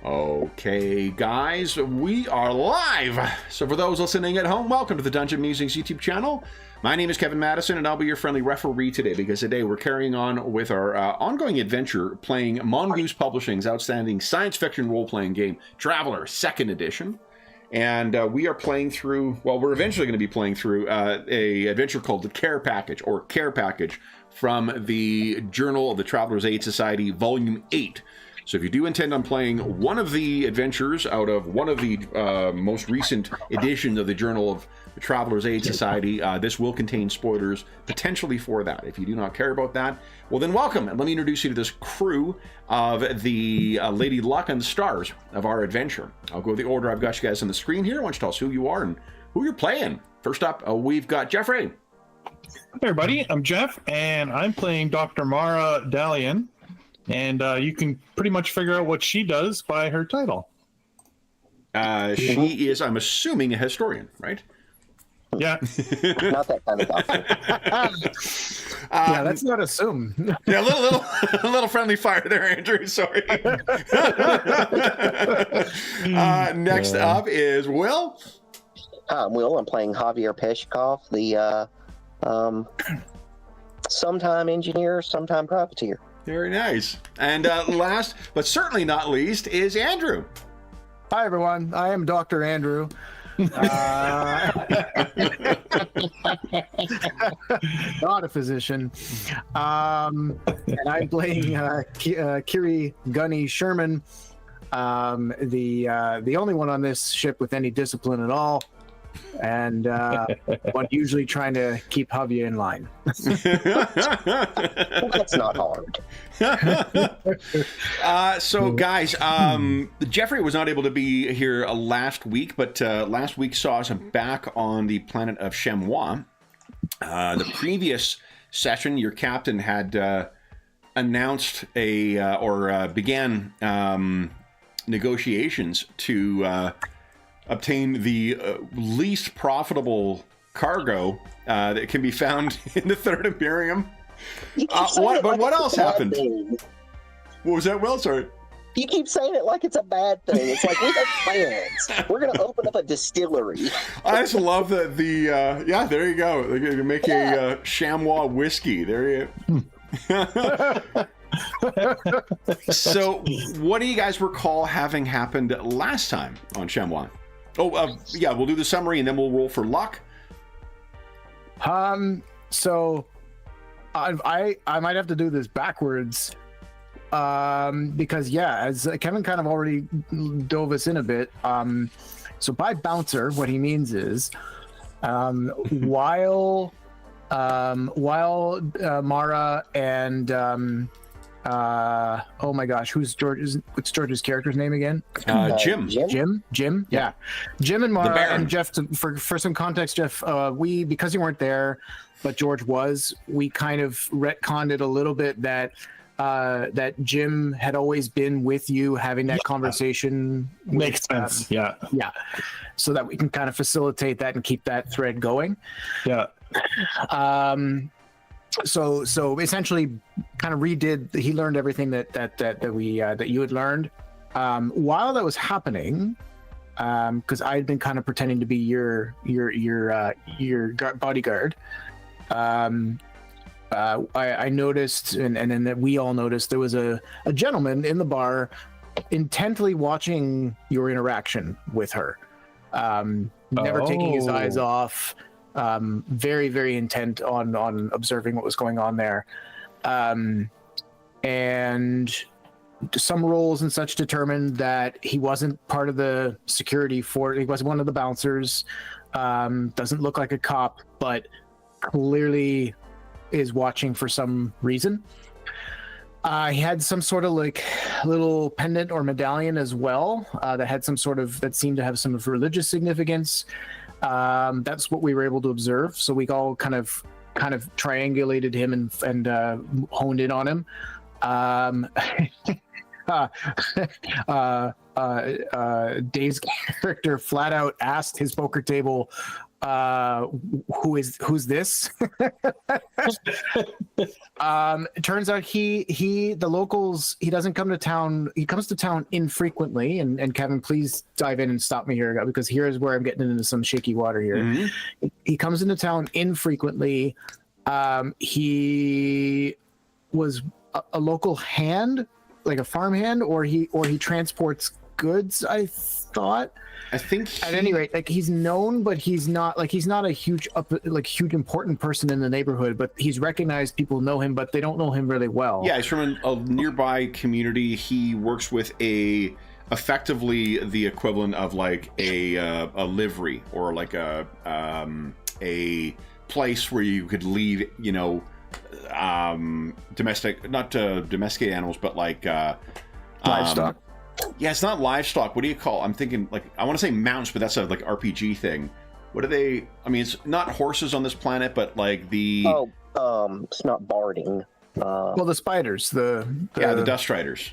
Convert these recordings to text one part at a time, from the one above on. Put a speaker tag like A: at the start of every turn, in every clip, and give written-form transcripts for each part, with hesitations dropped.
A: Okay, guys, we are live. So for those listening at home, welcome to the Dungeon Musings YouTube channel. My name is Kevin Madison, and I'll be your friendly referee today, because today we're carrying on with our ongoing adventure playing Mongoose Publishing's outstanding science fiction role-playing game, Traveller, 2nd edition. And we are playing through, well, we're eventually going to be playing through a adventure called the Care Package, or Care Package, from the Journal of the Traveler's Aid Society, Volume 8. So if you do intend on playing one of the adventures out of one of the most recent editions of the Journal of the Traveler's Aid Society, this will contain spoilers potentially for that. If you do not care about that, well then welcome, and let me introduce you to this crew of the Lady Luck and the Stars of our adventure. I'll go the order I've got you guys on the screen here. Why don't you tell us who you are and who you're playing? First up, we've got Jeffrey.
B: Hey everybody, I'm Jeff, and I'm playing Dr. Mara Dalian. And you can pretty much figure out what she does by her title.
A: She is, I'm assuming, a historian, right?
B: Yeah.
C: Not that kind of doctor.
D: Yeah, let's not assume.
A: Yeah, a little friendly fire there, Andrew. Sorry. Next up is Will.
C: Hi, I'm Will. I'm playing Javier Peshkov, the sometime engineer, sometime privateer.
A: Very nice. And last, but certainly not least, is Andrew.
D: Hi, everyone. I am Dr. Andrew. Not a physician. And I'm playing Kiri Gunny Sherman, the only one on this ship with any discipline at all. And one usually trying to keep Javier in line.
C: That's not hard.
A: So guys, Jeffrey was not able to be here last week, but last week saw us back on the planet of Chamois. The previous session, your captain had announced began negotiations to obtain the least profitable cargo that can be found in the Third Imperium. What else happened? What was that, Will? Sorry.
C: You keep saying it like it's a bad thing. It's like, we have plans. We're going to open up a distillery. I
A: just love that yeah, there you go. They're going to make a chamois whiskey. There you So, what do you guys recall having happened last time on Chamois? Yeah, we'll do the summary and then we'll roll for luck.
D: So I might have to do this backwards, because yeah, as Kevin kind of already dove us in a bit. So by bouncer, what he means is, while Mara and oh my gosh, what's George's character's name again?
A: Jim.
D: Jim. Yeah. Jim and Mara and Jeff. For some context, Jeff, we, because you weren't there, but George was, we kind of retconned it a little bit that Jim had always been with you having that conversation.
B: Makes sense. Yeah.
D: So that we can kind of facilitate that and keep that thread going.
B: Yeah.
D: So essentially kind of redid, he learned everything that you had learned. While that was happening, because I had been kind of pretending to be your bodyguard, I noticed, and then that we all noticed, there was a gentleman in the bar intently watching your interaction with her, never taking his eyes off. Very, very intent on observing what was going on there. And some roles and such determined that he wasn't part of the security for, he wasn't one of the bouncers, doesn't look like a cop, but clearly is watching for some reason. He had some sort of like little pendant or medallion as well, that had some sort of, that seemed to have some religious significance. That's what we were able to observe. So we all kind of triangulated him and honed in on him. Dave's character flat out asked his poker table, who's this? It turns out the locals, he doesn't come to town. He comes to town infrequently. And Kevin, please dive in and stop me here, because here's where I'm getting into some shaky water here. Mm-hmm. He comes into town infrequently. He was a local hand, like a farm hand, or he transports goods, I thought.
A: I think
D: at any rate, like, he's known, but he's not a huge important person in the neighborhood, but he's recognized. People know him, but they don't know him really well.
A: Yeah, he's from a nearby community. He works with effectively the equivalent of like a livery, or like a place where you could leave, domesticated animals, but like
D: livestock.
A: Yeah, it's not livestock. What do you call? I'm thinking, like, I want to say mounts, but that's a like RPG thing. What are they? I mean, it's not horses on this planet, but like the
C: it's not barding.
D: Well, the spiders, the
A: dust riders.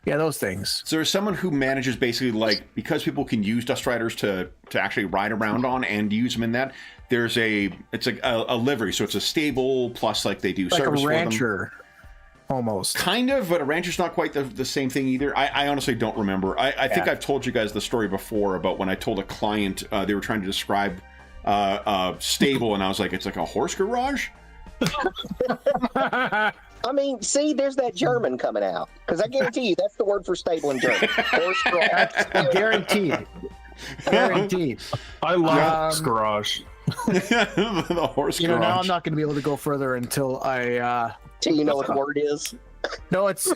D: Yeah, those things.
A: So there's someone who manages basically, like, because people can use dust riders to actually ride around on and use them in that. It's like a livery, so it's a stable plus like they do
D: like
A: service
D: a rancher.
A: for them.
D: Almost.
A: Kind of, but a rancher's not quite the same thing either. I honestly don't remember. I think I've told you guys the story before about when I told a client they were trying to describe a stable, and I was like, it's like a horse garage?
C: I mean, see, there's that German coming out. Because I guarantee you, that's the word for stable in German. Horse garage.
D: Guaranteed. Guaranteed.
B: I love horse garage.
A: The horse garage.
D: Now I'm not going to be able to go further until I...
C: Do you know what the word is?
D: No, it's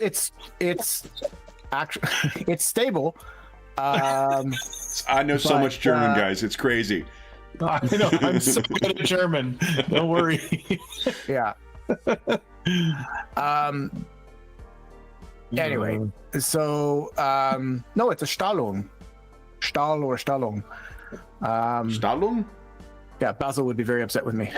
D: actually it's stable.
A: I know so much German, guys. It's crazy.
B: I know. I'm so good at German. Don't worry.
D: Yeah. Anyway, so no, it's a Stallung. Stall or Stallung.
A: Stallung?
D: Yeah, Basil would be very upset with me.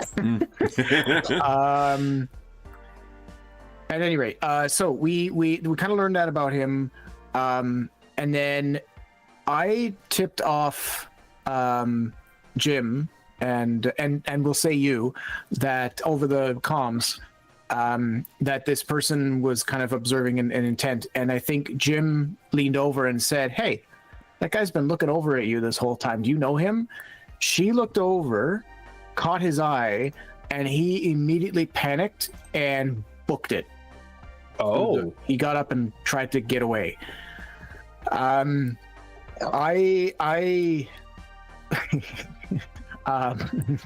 D: At any rate, so we kind of learned that about him, and then I tipped off Jim and we'll say you, that over the comms, that this person was kind of observing an intent, and I think Jim leaned over and said, "Hey, that guy's been looking over at you this whole time. Do you know him?" She looked over, caught his eye, and he immediately panicked and booked it.
B: Oh.
D: He got up and tried to get away. I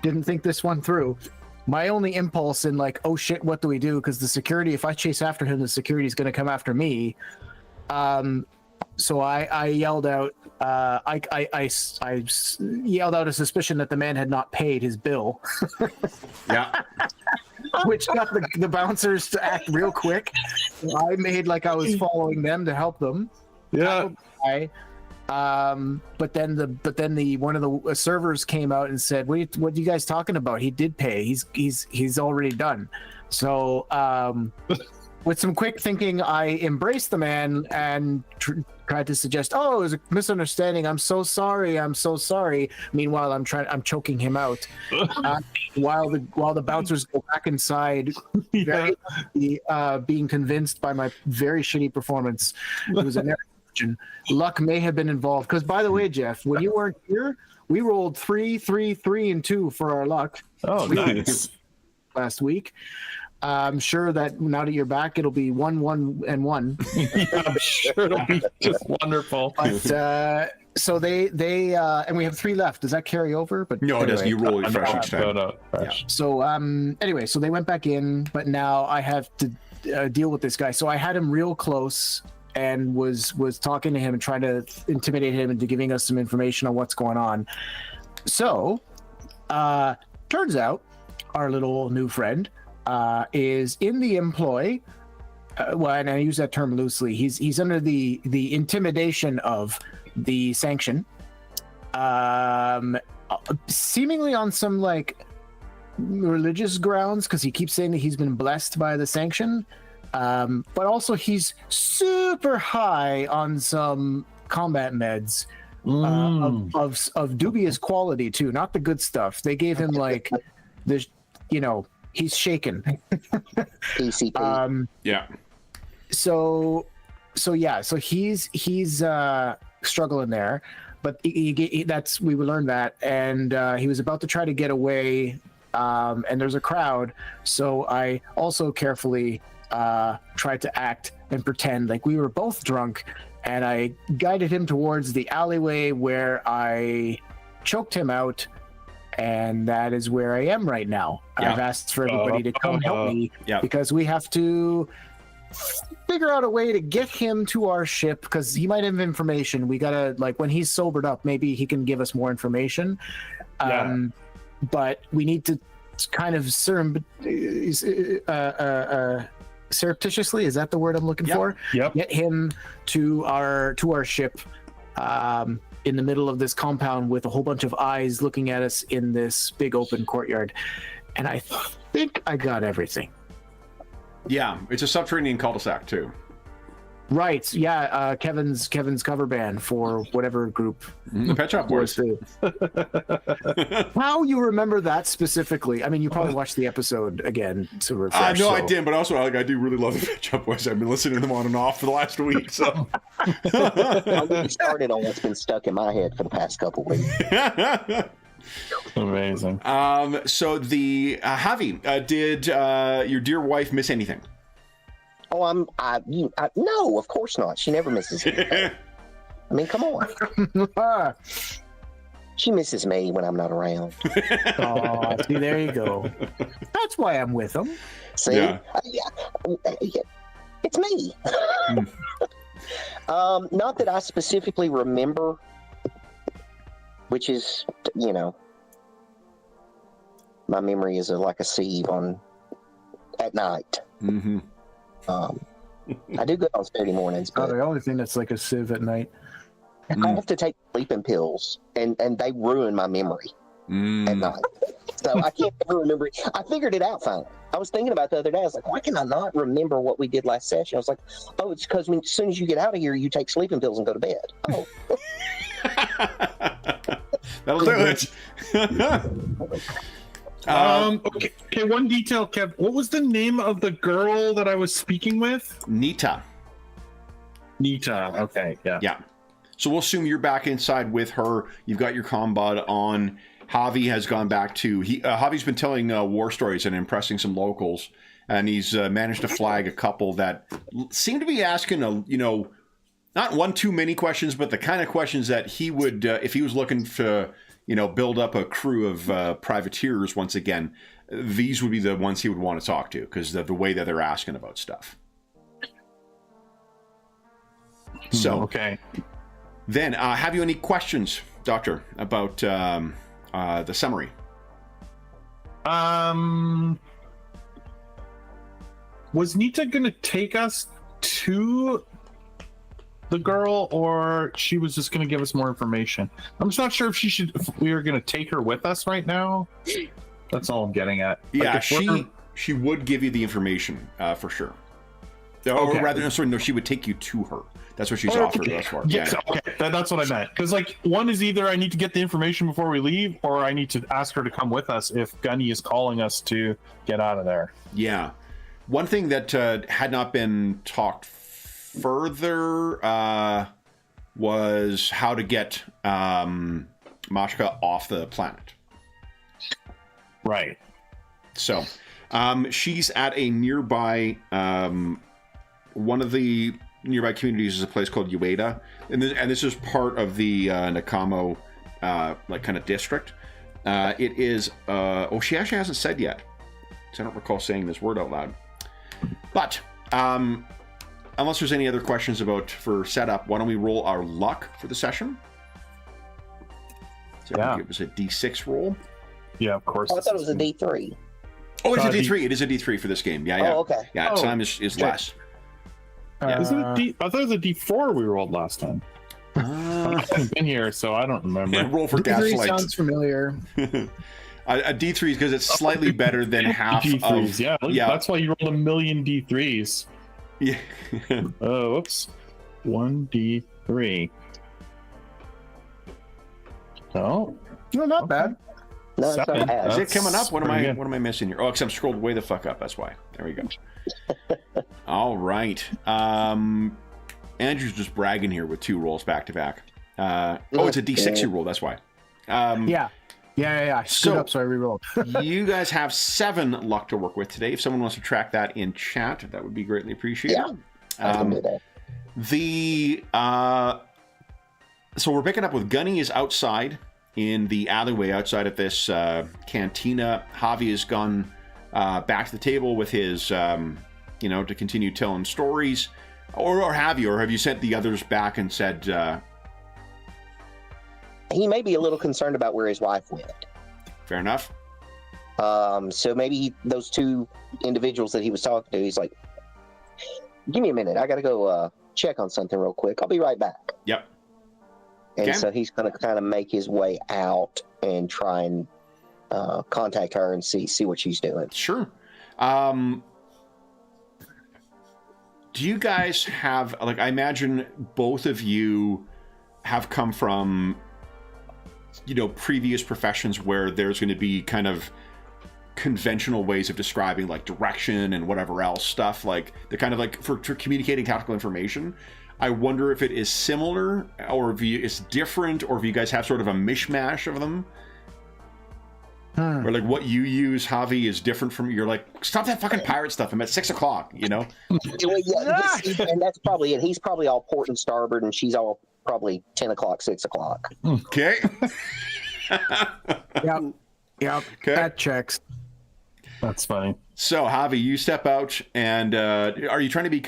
D: didn't think this one through. My only impulse in like, oh shit, what do we do? Because the security, if I chase after him, the security is going to come after me. So I yelled out, I yelled out a suspicion that the man had not paid his bill.
A: Yeah.
D: Which got the bouncers to act real quick. I made like I was following them to help them.
B: Yeah.
D: But then the one of the servers came out and said, "What are you guys talking about? He did pay. He's already done." So with some quick thinking, I embraced the man and tried to suggest, "Oh, it was a misunderstanding. I'm so sorry. I'm so sorry." Meanwhile, I'm choking him out, while the bouncers go back inside, very being convinced by my very shitty performance. It was an luck may have been involved, because by the way, Jeff, when you weren't here, we rolled 3, 3, 3, and 2 for our luck.
B: Oh, nice.
D: Last week. I'm sure that now that you're back, it'll be 1, 1, and 1.
B: Yeah, I'm sure it'll be just wonderful.
D: But so they and we have 3 left. Does that carry over? But
A: no,
D: anyway.
A: It doesn't. You roll it fresh each time.
B: Yeah.
D: So anyway, so they went back in, but now I have to deal with this guy. So I had him real close and was talking to him and trying to intimidate him into giving us some information on what's going on. So turns out our little new friend is in the employ, well, and I use that term loosely, he's under the intimidation of the sanction, seemingly on some like religious grounds, because he keeps saying that he's been blessed by the sanction, but also he's super high on some combat meds, of dubious quality too, not the good stuff. They gave him like this, he's shaken.
C: PCP.
A: Yeah.
D: So he's struggling there, but we learned that, and he was about to try to get away, and there's a crowd, so I also carefully tried to act and pretend like we were both drunk, and I guided him towards the alleyway where I choked him out, and that is where I am right now.
A: Yeah.
D: I've asked for everybody to come help me
A: Yeah.
D: because we have to figure out a way to get him to our ship, because he might have information. We gotta, like, when he's sobered up, maybe he can give us more information. But we need to kind of surreptitiously, is that the word I'm looking for?
B: Yep.
D: Get him to our ship in the middle of this compound with a whole bunch of eyes looking at us in this big open courtyard. And I think I got everything.
A: Yeah, it's a subterranean cul-de-sac too.
D: Right. Yeah. Kevin's cover band for whatever group.
A: The Pet Shop Boys.
D: How you remember that specifically? I mean, you probably watched the episode again to refresh.
A: No, I didn't, but also I do really love the Pet Shop Boys. I've been listening to them on and off for the last week. So
C: I'll get you started on what's been stuck in my head for the past couple weeks.
B: Amazing.
A: So the Javi, did your dear wife miss anything?
C: Oh, no, of course not. She never misses me. I mean, come on. She misses me when I'm not around.
D: Oh, see, there you go. That's why I'm with him.
C: See?
A: Yeah.
C: It's me. Not that I specifically remember, which is, my memory is like a sieve at night.
A: Mm-hmm.
C: I do good on Saturday mornings, but
D: The only thing that's like a sieve at night.
C: I have to take sleeping pills, and they ruin my memory at night. So I can't ever remember it. I figured it out finally. I was thinking about it the other day. I was like, why can I not remember what we did last session? I was like, oh, it's because as soon as you get out of here, you take sleeping pills and go to bed. Oh.
A: That'll do it.
B: Okay, one detail, Kev. What was the name of the girl that I was speaking with?
A: Nita.
B: Nita. Okay, yeah.
A: Yeah. So we'll assume you're back inside with her. You've got your combot on. Javi has gone back to... Javi's been telling war stories and impressing some locals, and he's managed to flag a couple that seem to be asking, not one too many questions, but the kind of questions that he would, if he was looking to... build up a crew of privateers once again, these would be the ones he would want to talk to because of the way that they're asking about stuff. So,
B: okay.
A: Then, have you any questions, Doctor, about the summary?
B: Was Nita going to take us to the girl, or she was just going to give us more information? I'm just not sure if we are going to take her with us right now. That's all I'm getting at.
A: Yeah, she would give you the information for sure. Or rather, she would take you to her. That's what she's offered thus far.
B: Yes, okay, that's what I meant. Because one is either I need to get the information before we leave, or I need to ask her to come with us if Gunny is calling us to get out of there.
A: Yeah. One thing that had not been talked further was how to get Mashka off the planet.
B: Right.
A: So she's at a nearby one of the nearby communities is a place called Ueda, and this is part of the Nakamo kind of district. It is she actually hasn't said yet, so I don't recall saying this word out loud. But unless there's any other questions for setup, why don't we roll our luck for the session? So
B: yeah.
A: It was a D6 roll.
B: Yeah, of course.
C: Oh, I thought it was a D3.
A: Oh, it's a D3. It is a D3 for this game. Yeah.
C: Oh, okay.
A: Yeah, time is less.
B: Yeah. Isn't it I thought it was a D4 we rolled last time. I haven't been here, so I don't remember.
A: Roll for
D: D3
A: gaslight.
D: sounds familiar.
A: A D3 is because it's slightly better than half
B: D3s,
A: of...
B: Yeah, that's why you rolled a million D3s.
A: Yeah.
B: Oh, whoops. 1 D3. So,
D: No, not bad.
C: No, it's not
B: 7.
C: bad.
A: Is it coming up? What am
B: pretty
A: I?
B: good.
A: What am I missing here? Oh, because I'm scrolled way the fuck up. That's why. There we go. All right. Andrew's just bragging here with 2 rolls back to back. It's a D6 you roll. That's why.
D: Yeah. I screwed
A: So-
D: up, so I re-rolled.
A: You guys have 7 luck to work with today. If someone wants to track that in chat, that would be greatly appreciated.
C: Yeah, I can do that.
A: So we're picking up with Gunny is outside in the alleyway outside of this cantina. Javi has gone back to the table with his, to continue telling stories. Or have you sent the others back and said...
C: He may be a little concerned about where his wife went.
A: Fair enough.
C: So maybe those 2 individuals that he was talking to, he's like, give me a minute. I got to go check on something real quick. I'll be right back.
A: Yep.
C: And
A: Okay.
C: so he's going to kind of make his way out and try and contact her and see what she's doing.
A: Sure. Do you guys have, I imagine both of you have come from, previous professions where there's going to be kind of conventional ways of describing direction and whatever else stuff, they're kind of for communicating tactical information. I wonder if it is similar or if it's different, or if you guys have sort of a mishmash of them. Or what you use, Javi, is different from stop that fucking pirate stuff. I'm at 6 o'clock,
C: Yeah, and that's probably it. He's probably all port and starboard, and she's all probably 10 o'clock, 6 o'clock.
A: Okay.
D: Yep.
A: Okay.
D: That checks.
B: that's funny.
A: So, Javi, you step out, and are you trying to be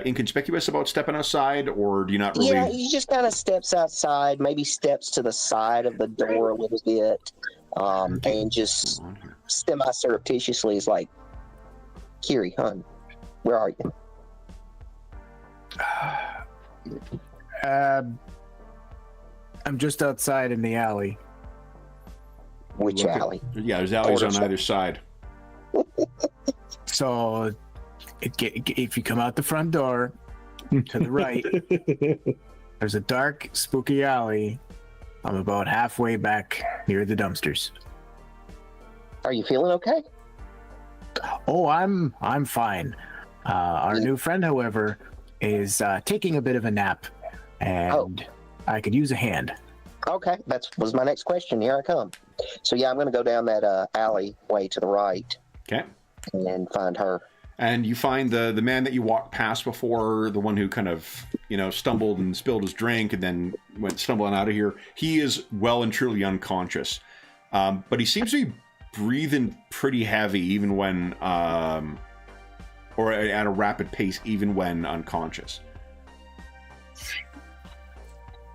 A: inconspicuous about stepping outside, or do you not really?
C: Yeah, he just kind of steps outside, maybe steps to the side of the door a little bit, and just semi-surreptitiously is like, Kiri, hon, where are you?
D: I'm just outside in the alley.
C: Which
A: Look at-
C: alley?
A: Yeah, there's alleys on
C: Quarter
A: either side.
D: So if you come out the front door to the right, there's a dark, spooky alley. I'm about halfway back near the dumpsters.
C: Are you feeling okay?
D: Oh, I'm fine. Our new friend, however, is taking a bit of a nap, and I could use a hand.
C: Okay, that was my next question. Here I come. So yeah, I'm going to go down that alleyway to the right
A: Okay.
C: and find her.
A: And you find the man that you walked past before, the one who kind of, stumbled and spilled his drink and then went stumbling out of here. He is well and truly unconscious. But he seems to be breathing pretty heavy even when, or at a rapid pace, even when unconscious.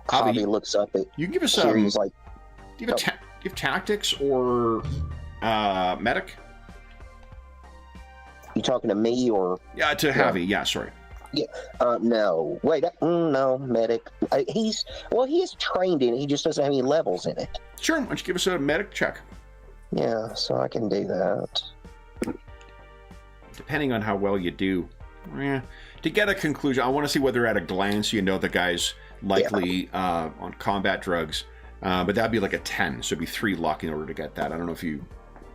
A: Javi,
C: Javi looks up at
A: You can give us
C: Kiri. He's like,
A: do you have tactics or medic?
C: you talking to me or?
A: Yeah, to Javi. Yeah, sorry.
C: No. Wait, no, medic. He is trained in it. He just doesn't have any levels in it.
A: Sure. Why don't you give us a medic check?
C: Yeah, so I can do that.
A: Depending on how well you do. To get a conclusion, I want to see whether at a glance you know the guy's likely on combat drugs. But that'd be like a 10, so it'd be 3 luck in order to get that. I don't know if you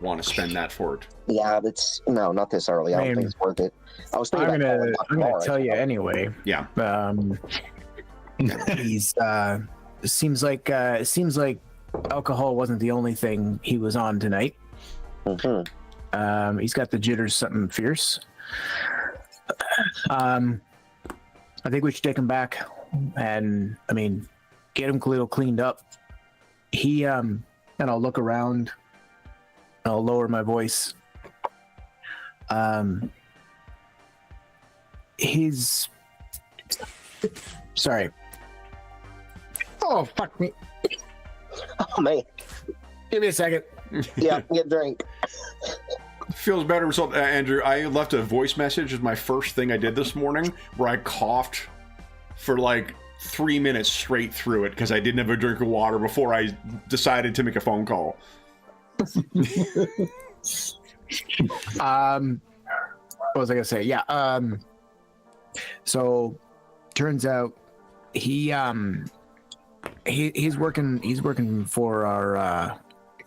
A: want to spend that for it.
C: Yeah, no, not this early. I don't think it's worth it. I was thinking
D: I'm
C: about
D: gonna tell you anyway.
A: Yeah.
D: He's seems like alcohol wasn't the only thing he was on tonight.
C: Mm-hmm.
D: He's got the jitters, something fierce. I think we should take him back and get him a little cleaned up. And I'll look around. I'll lower my voice. He's sorry. Oh, fuck me.
C: Oh man,
D: Give me a second.
C: yeah, get a drink.
A: Feels better. So, Andrew, I left a voice message as my first thing I did this morning where I coughed for like 3 minutes straight through it because I didn't have a drink of water before I decided to make a phone call.
D: What was I gonna say? Yeah. So turns out he He's working for our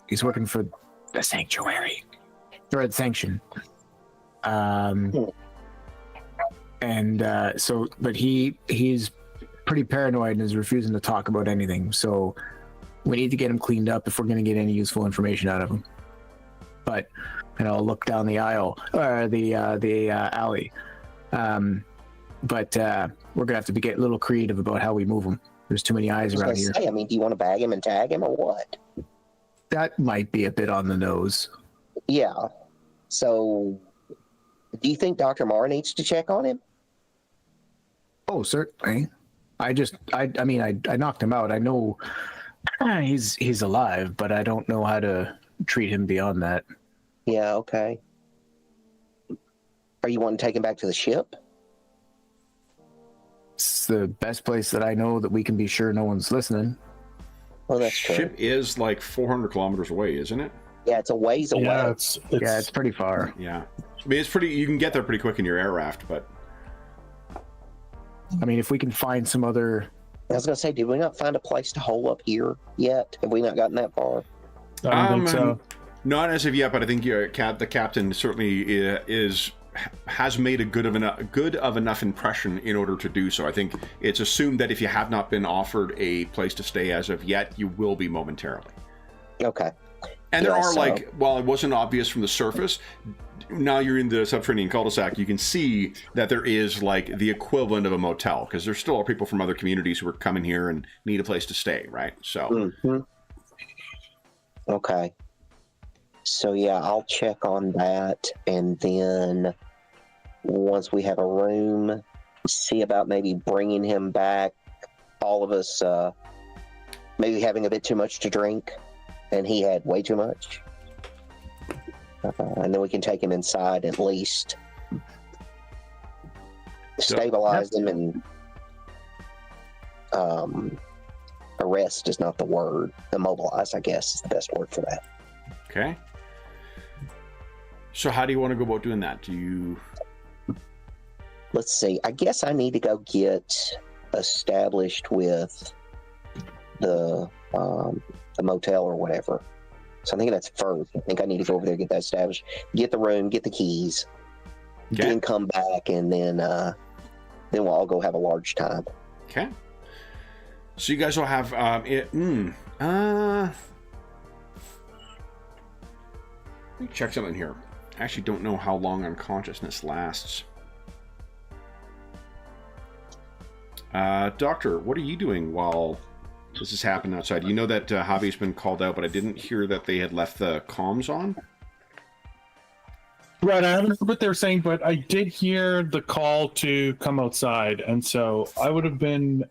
D: he's working for the sanctuary or the sanction. And but he's pretty paranoid and is refusing to talk about anything. So we need to get him cleaned up if we're going to get any useful information out of him. But I'll look down the aisle or the alley. But we're gonna have to get a little creative about how we move him. There's too many eyes around here.
C: I mean, do you want to bag him and tag him or what?
D: That might be a bit on the nose.
C: Yeah. So, do you think Dr. Marr needs to check on him?
D: Oh, certainly. I knocked him out. I know he's alive, but I don't know how to treat him beyond that.
C: Yeah, okay. Are you wanting to take him back to the ship?
D: It's the best place that I know that we can be sure no one's listening.
C: Well, that's true.
A: Ship is like 400 kilometers away, isn't it?
C: Yeah, it's a ways away.
B: Yeah,
D: it's pretty far.
A: Yeah. I mean, it's pretty. You can get there pretty quick in your air raft, but
D: I mean, if we can find some other.
C: I was gonna say, did we not find a place to hole up here yet? Have we not gotten that far?
B: I don't think so.
A: Not as of yet, but I think the captain certainly has made a good of enough impression in order to do so. I think it's assumed that if you have not been offered a place to stay as of yet, you will be momentarily.
C: Okay.
A: And there are while it wasn't obvious from the surface, now you're in the subterranean cul-de-sac, you can see that there is like the equivalent of a motel, because there still are people from other communities who are coming here and need a place to stay, right? So.
C: Okay. So yeah, I'll check on that, and then once we have a room, see about maybe bringing him back. All of us maybe having a bit too much to drink, and he had way too much. And then we can take him inside at least, stabilize him, and arrest is not the word. Immobilize, I guess, is the best word for that.
A: Okay. So how do you want to go about doing that?
C: Let's see. I guess I need to go get established with the motel or whatever. So I think that's first. I think I need to go over there, get that established, get the room, get the keys, then come back, and then we'll all go have a large time.
A: Okay. So you guys will have let me check something here. I actually don't know how long unconsciousness lasts. Doctor, what are you doing while this is happening outside? You know that Javi's been called out, but I didn't hear that they had left the comms on.
B: Right, I haven't heard what they were saying, but I did hear the call to come outside, and so I would have been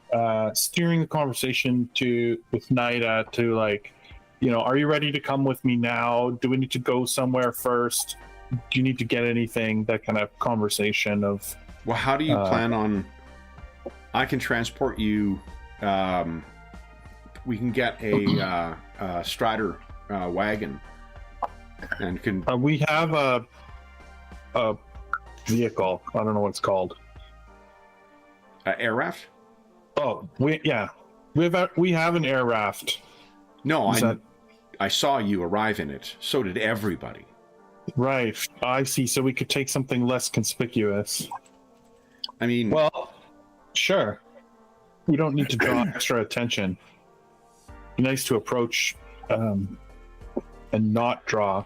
B: steering the conversation with Naida to, like, you know, are you ready to come with me now? Do we need to go somewhere first? Do you need to get anything? That kind of conversation of.
A: Well, how do you plan on? I can transport you. We can get a Strider wagon, and can.
B: We have a vehicle. I don't know what it's called.
A: Air raft.
B: Oh, we have an air raft.
A: No, I saw you arrive in it. So did everybody.
B: Right, I see. So we could take something less conspicuous.
A: I mean,
B: well, sure. We don't need to draw extra attention. Be nice to approach and not draw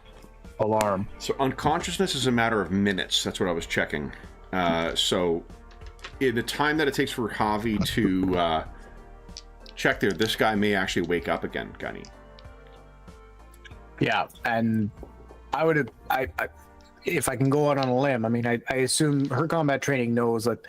B: alarm.
A: So unconsciousness is a matter of minutes. That's what I was checking. So in the time that it takes for Javi to check there, this guy may actually wake up again, Gunny.
D: Yeah, and I would have, if I can go out on a limb, I mean, I assume her combat training knows that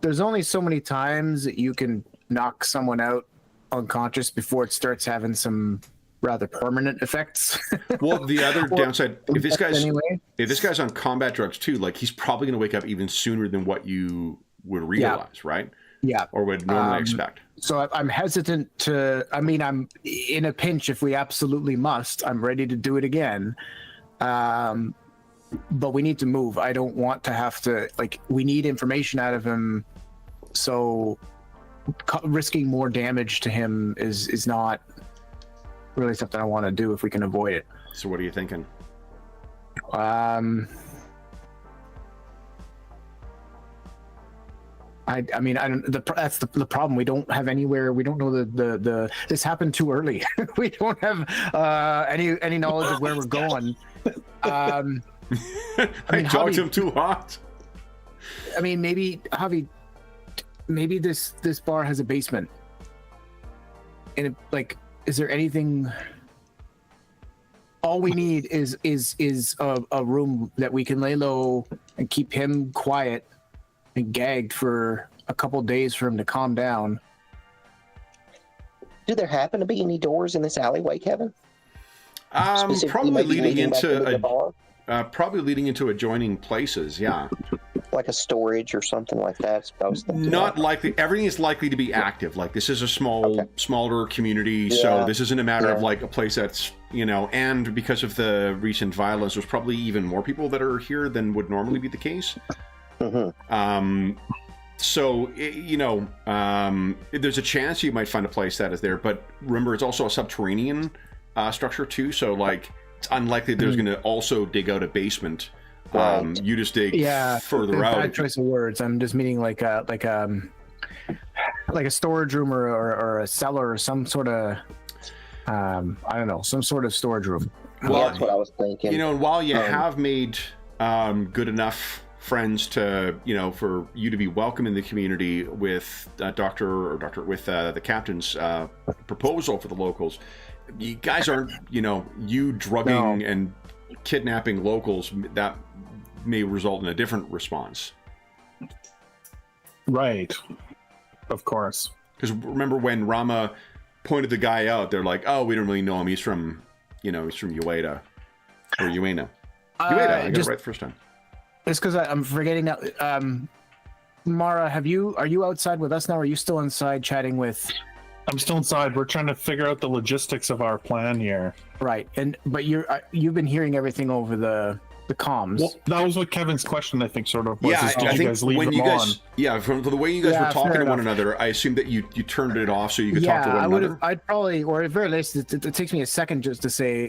D: there's only so many times that you can knock someone out unconscious before it starts having some rather permanent effects.
A: Well, the other downside, if this guy's on combat drugs too, like, he's probably going to wake up even sooner than what you would realize, right?
D: Yeah.
A: Or would normally expect.
D: So I'm hesitant to, I mean, I'm in a pinch if we absolutely must. I'm ready to do it again. But we need to move. I don't want to have to, like, we need information out of him. So risking more damage to him is not really something I want to do if we can avoid it.
A: So what are you thinking?
D: I mean, I don't. That's the problem. We don't have anywhere. We don't know the. This happened too early. We don't have any knowledge of where we're going. I mean,
A: talked him too hot.
D: I mean, maybe Javi. Maybe this bar has a basement. And it, like, is there anything? All we need is a room that we can lay low and keep him quiet and gagged for a couple days for him to calm down.
C: Do there happen to be any doors in this alleyway, Kevin?
A: Probably leading into adjoining places. Yeah,
C: like a storage or something like that.
A: Not likely. Everything is likely to be active. Like, this is a smaller community, so this isn't a matter of like a place that's, you know. And because of the recent violence, there's probably even more people that are here than would normally be the case. So, you know, there's a chance you might find a place that is there, but remember, it's also a subterranean structure too, so like it's unlikely there's going to also dig out a basement. You just dig further out.
D: Bad choice of words. I'm just meaning like a storage room or a cellar or some sort of I don't know, some sort of storage room.
C: Well, that's what I was thinking.
A: You know, and while you have made good enough friends to, you know, for you to be welcome in the community with the captain's proposal for the locals, you guys aren't, you know, you drugging and kidnapping locals, that may result in a different response.
B: Right. Of course.
A: Because remember when Rama pointed the guy out, they're like, oh, we don't really know him. He's from Ueda. Or Uena. Ueda, I got it right the first time.
D: It's because I'm forgetting now. Mara, are you outside with us now? Or are you still inside chatting with?
B: I'm still inside. We're trying to figure out the logistics of our plan here.
D: Right, but you've been hearing everything over the comms.
B: Well, that was what Kevin's question, I think, sort of was.
A: Yeah, I think when you guys,
B: on?
A: From the way you guys were talking to one another, I assumed that you turned it off so you could talk to one another.
D: I'd probably, or at very least, it takes me a second just to say,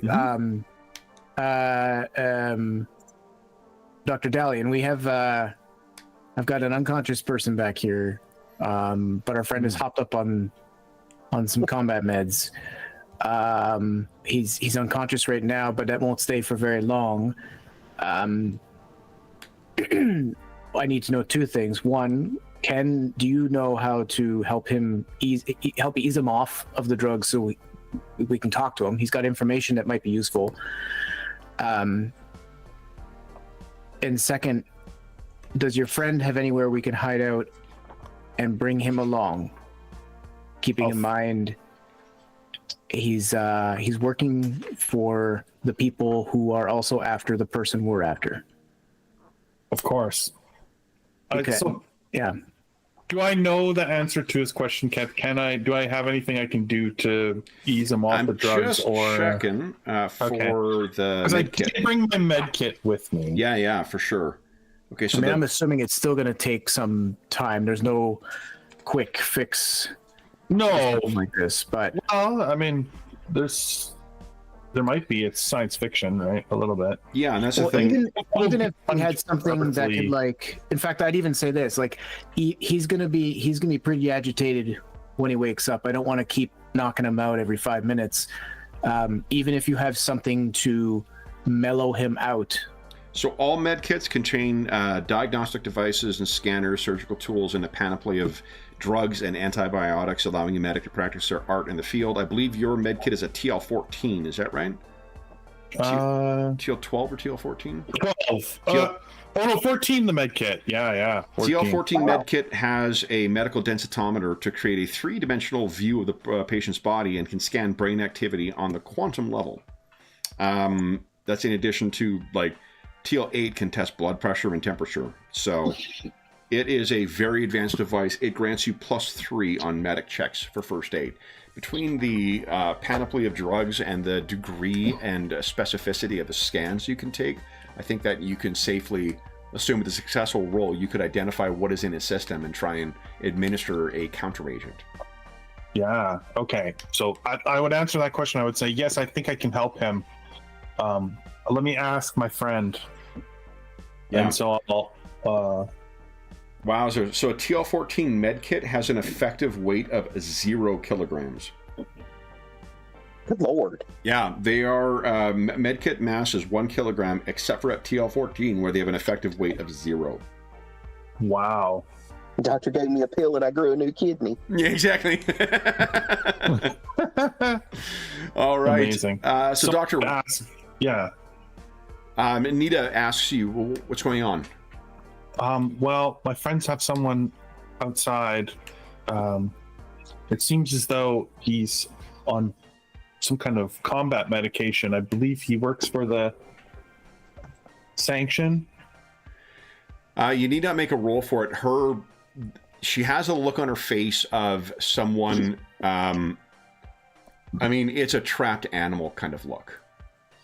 D: Dr. Dalian, we have, I've got an unconscious person back here, but our friend has hopped up on some combat meds. He's unconscious right now, but that won't stay for very long. I need to know two things. One, do you know how to help him ease him off of the drugs so we can talk to him? He's got information that might be useful. And second, does your friend have anywhere we can hide out and bring him along? Keeping in mind, he's working for the people who are also after the person we're after.
B: Of course.
D: Okay. Yeah.
B: Do I know the answer to his question, Kev? Do I have anything I can do to ease him off the drugs?
A: I'm just checking for the
B: because I did bring my med kit with me.
A: Yeah, for sure. Okay, so
D: I'm assuming it's still going to take some time. There's no quick fix.
B: No,
D: like this, but
B: well, I mean, there might be. It's science fiction, right? A little bit.
A: Yeah, and that's the thing.
D: Even if we had something that could, like, in fact, I'd even say this: like, he's gonna be pretty agitated when he wakes up. I don't want to keep knocking him out every 5 minutes. Even if you have something to mellow him out.
A: So all med kits contain diagnostic devices and scanners, surgical tools, and a panoply of drugs and antibiotics, allowing a medic to practice their art in the field. I believe your med kit is a TL14, is that right? TL12 or TL14?
B: 12. Oh no, 14 the med kit. Yeah.
A: 14. TL14 med kit has a medical densitometer to create a three-dimensional view of the patient's body and can scan brain activity on the quantum level. That's in addition to, like, TL8 can test blood pressure and temperature. So it is a very advanced device. It grants you +3 on medic checks for first aid. Between the panoply of drugs and the degree and specificity of the scans you can take, I think that you can safely assume with a successful roll, you could identify what is in his system and try and administer a counteragent.
B: Yeah. Okay. So I would answer that question. I would say, yes, I think I can help him. Let me ask my friend.
A: Yeah.
B: And so I'll,
A: Wow. So a TL-14 med kit has an effective weight of 0 kilograms.
C: Good Lord.
A: Yeah, they are, med kit mass is 1 kilogram, except for at TL-14, where they have an effective weight of 0.
B: wow.
C: Doctor gave me a pill and I grew a new kidney.
A: Yeah, exactly. All right.
B: Amazing.
A: So Doctor,
B: yeah.
A: Nita asks you, well, what's going on?
B: Well, my friends have someone outside. It seems as though he's on some kind of combat medication. I believe he works for the Sanction.
A: You need not make a roll for it. She has a look on her face of someone. I mean, it's a trapped animal kind of look.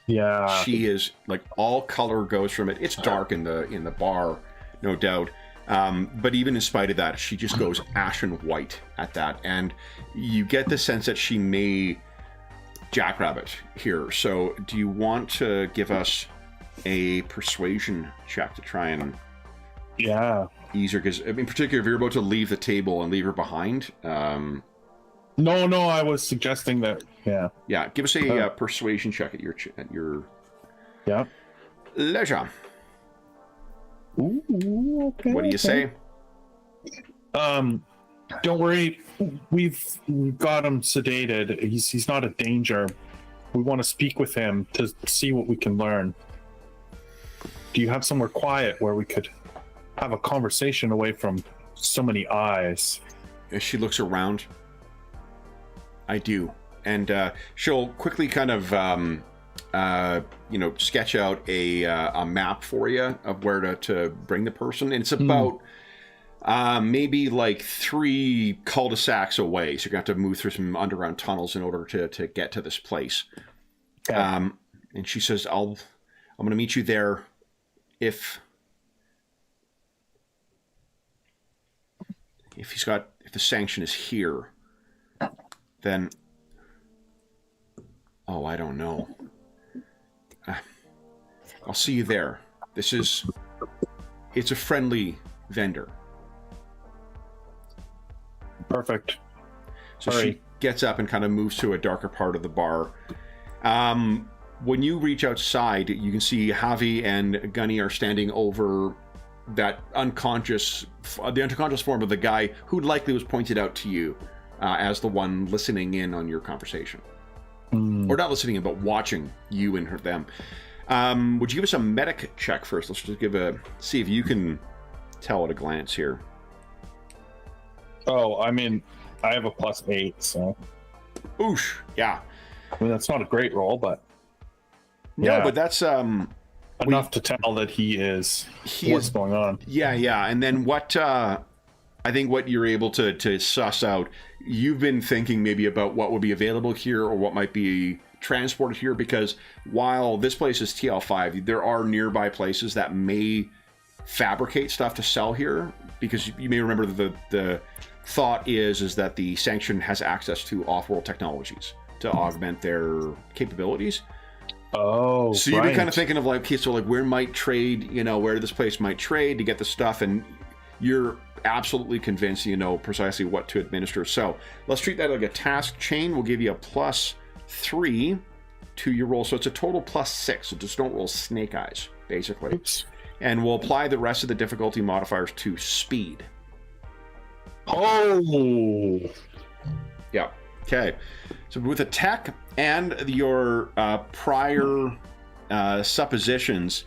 B: Yeah.
A: She is like all color goes from it. It's dark in the bar, no doubt. But even in spite of that, she just goes ashen white at that, and you get the sense that she may jackrabbit here. So, do you want to give us a persuasion check to try and ease her? Because in particular, if you're about to leave the table and leave her behind.
B: No, I was suggesting that. Yeah.
A: Give us a persuasion check at your leisure.
B: Ooh, okay.
A: What do you say?
B: Don't worry, we've got him sedated. He's not a danger. We want to speak with him to see what we can learn. Do you have somewhere quiet where we could have a conversation away from so many eyes?
A: As she looks around, I do, and she'll quickly kind of sketch out a map for you of where to bring the person. And it's about maybe like 3 cul-de-sacs away, so you're gonna have to move through some underground tunnels in order to get to this place. And she says, I'm gonna meet you there if the Sanction is here, then I don't know. I'll see you there. It's a friendly vendor.
B: Perfect.
A: So she gets up and kind of moves to a darker part of the bar. When you reach outside, you can see Javi and Gunny are standing over the unconscious form of the guy who likely was pointed out to you as the one listening in on your conversation. Or not listening in, but watching you and them. Would you give us a medic check first? Let's just see if you can tell at a glance here.
B: Oh, I mean, I have a +8, so.
A: Oosh, yeah.
B: I mean, that's not a great roll, but.
A: No, but that's
B: enough to tell that what's going on.
A: Yeah. And then what I think what you're able to suss out, you've been thinking maybe about what would be available here or what might be transported here, because while this place is TL5, there are nearby places that may fabricate stuff to sell here, because you may remember the thought is that the Sanction has access to off-world technologies to augment their capabilities.
B: Oh,
A: so you've been kind of thinking of like, okay, so like where might trade, where this place might trade to get the stuff, and you're absolutely convinced you know precisely what to administer. So let's treat that like a task chain. We'll give you a +3 to your roll, so it's a total +6. So just don't roll snake eyes, basically.
B: Oops.
A: And we'll apply the rest of the difficulty modifiers to speed.
B: Oh,
A: yeah. Okay. So with a tech and your prior suppositions,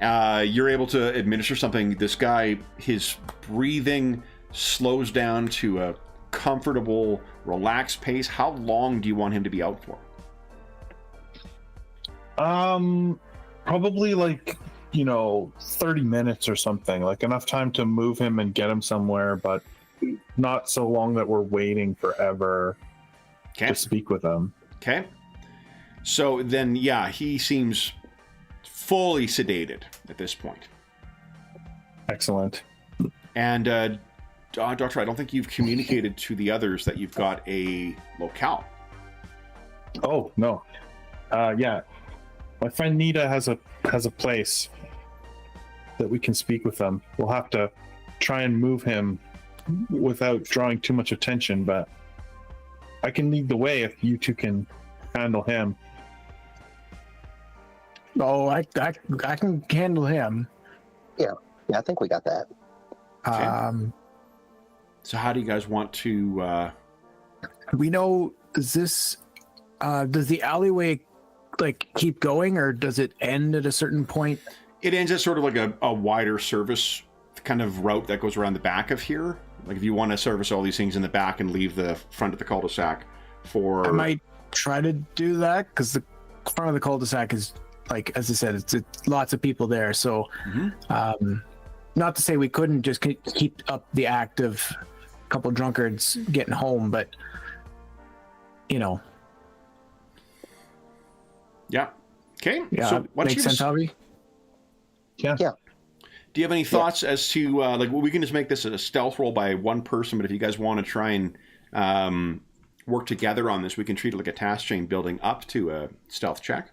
A: you're able to administer something. This guy, his breathing slows down to a comfortable, relaxed pace. How long do you want him to be out for?
B: Probably like 30 minutes or something, like enough time to move him and get him somewhere, but not so long that we're waiting forever to speak with him.
A: Okay. So then, yeah, he seems fully sedated at this point.
B: Excellent.
A: And Doctor, I don't think you've communicated to the others that you've got a locale.
B: Oh no. Yeah. My friend Nita has a place that we can speak with them. We'll have to try and move him without drawing too much attention, but I can lead the way if you two can handle him.
D: Oh, I can handle him.
C: Yeah, I think we got that.
A: Okay. So how do you guys want to...
D: We know, does the alleyway like keep going, or does it end at a certain point?
A: It ends at sort of like a wider service kind of route that goes around the back of here. Like if you want to service all these things in the back and leave the front of the cul-de-sac for...
D: I might try to do that, because the front of the cul-de-sac is, like, as I said, it's lots of people there. So, not to say we couldn't just keep up the act of a couple drunkards getting home, but, you know.
A: Yeah. Okay.
D: Yeah,
A: So why don't
D: makes
A: you
D: sense, Javi?
B: Yeah.
A: Do you have any thoughts as to, like, well, we can just make this a stealth roll by one person, but if you guys want to try and work together on this, we can treat it like a task chain building up to a stealth check.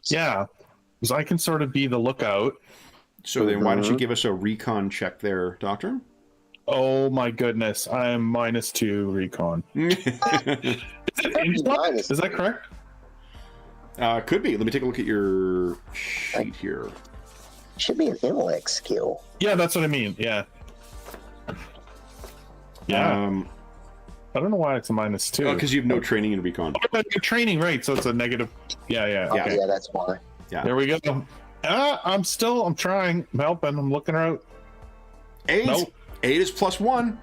B: Yeah. Because I can sort of be the lookout.
A: So then why don't you give us a recon check there, Doctor?
B: Oh my goodness. I am -2 recon. Is that correct?
A: Could be. Let me take a look at your sheet here.
C: Should be an intellect skill.
B: Yeah, that's what I mean. Yeah. Yeah. I don't know why it's a -2.
A: Because you have no training in recon.
B: Oh, but you're training, right? So it's a negative. Yeah. Okay.
C: Yeah, that's why.
A: Yeah.
B: There we go. I'm trying. I'm helping. I'm looking out.
A: 8.
B: Nope.
A: 8 is +1.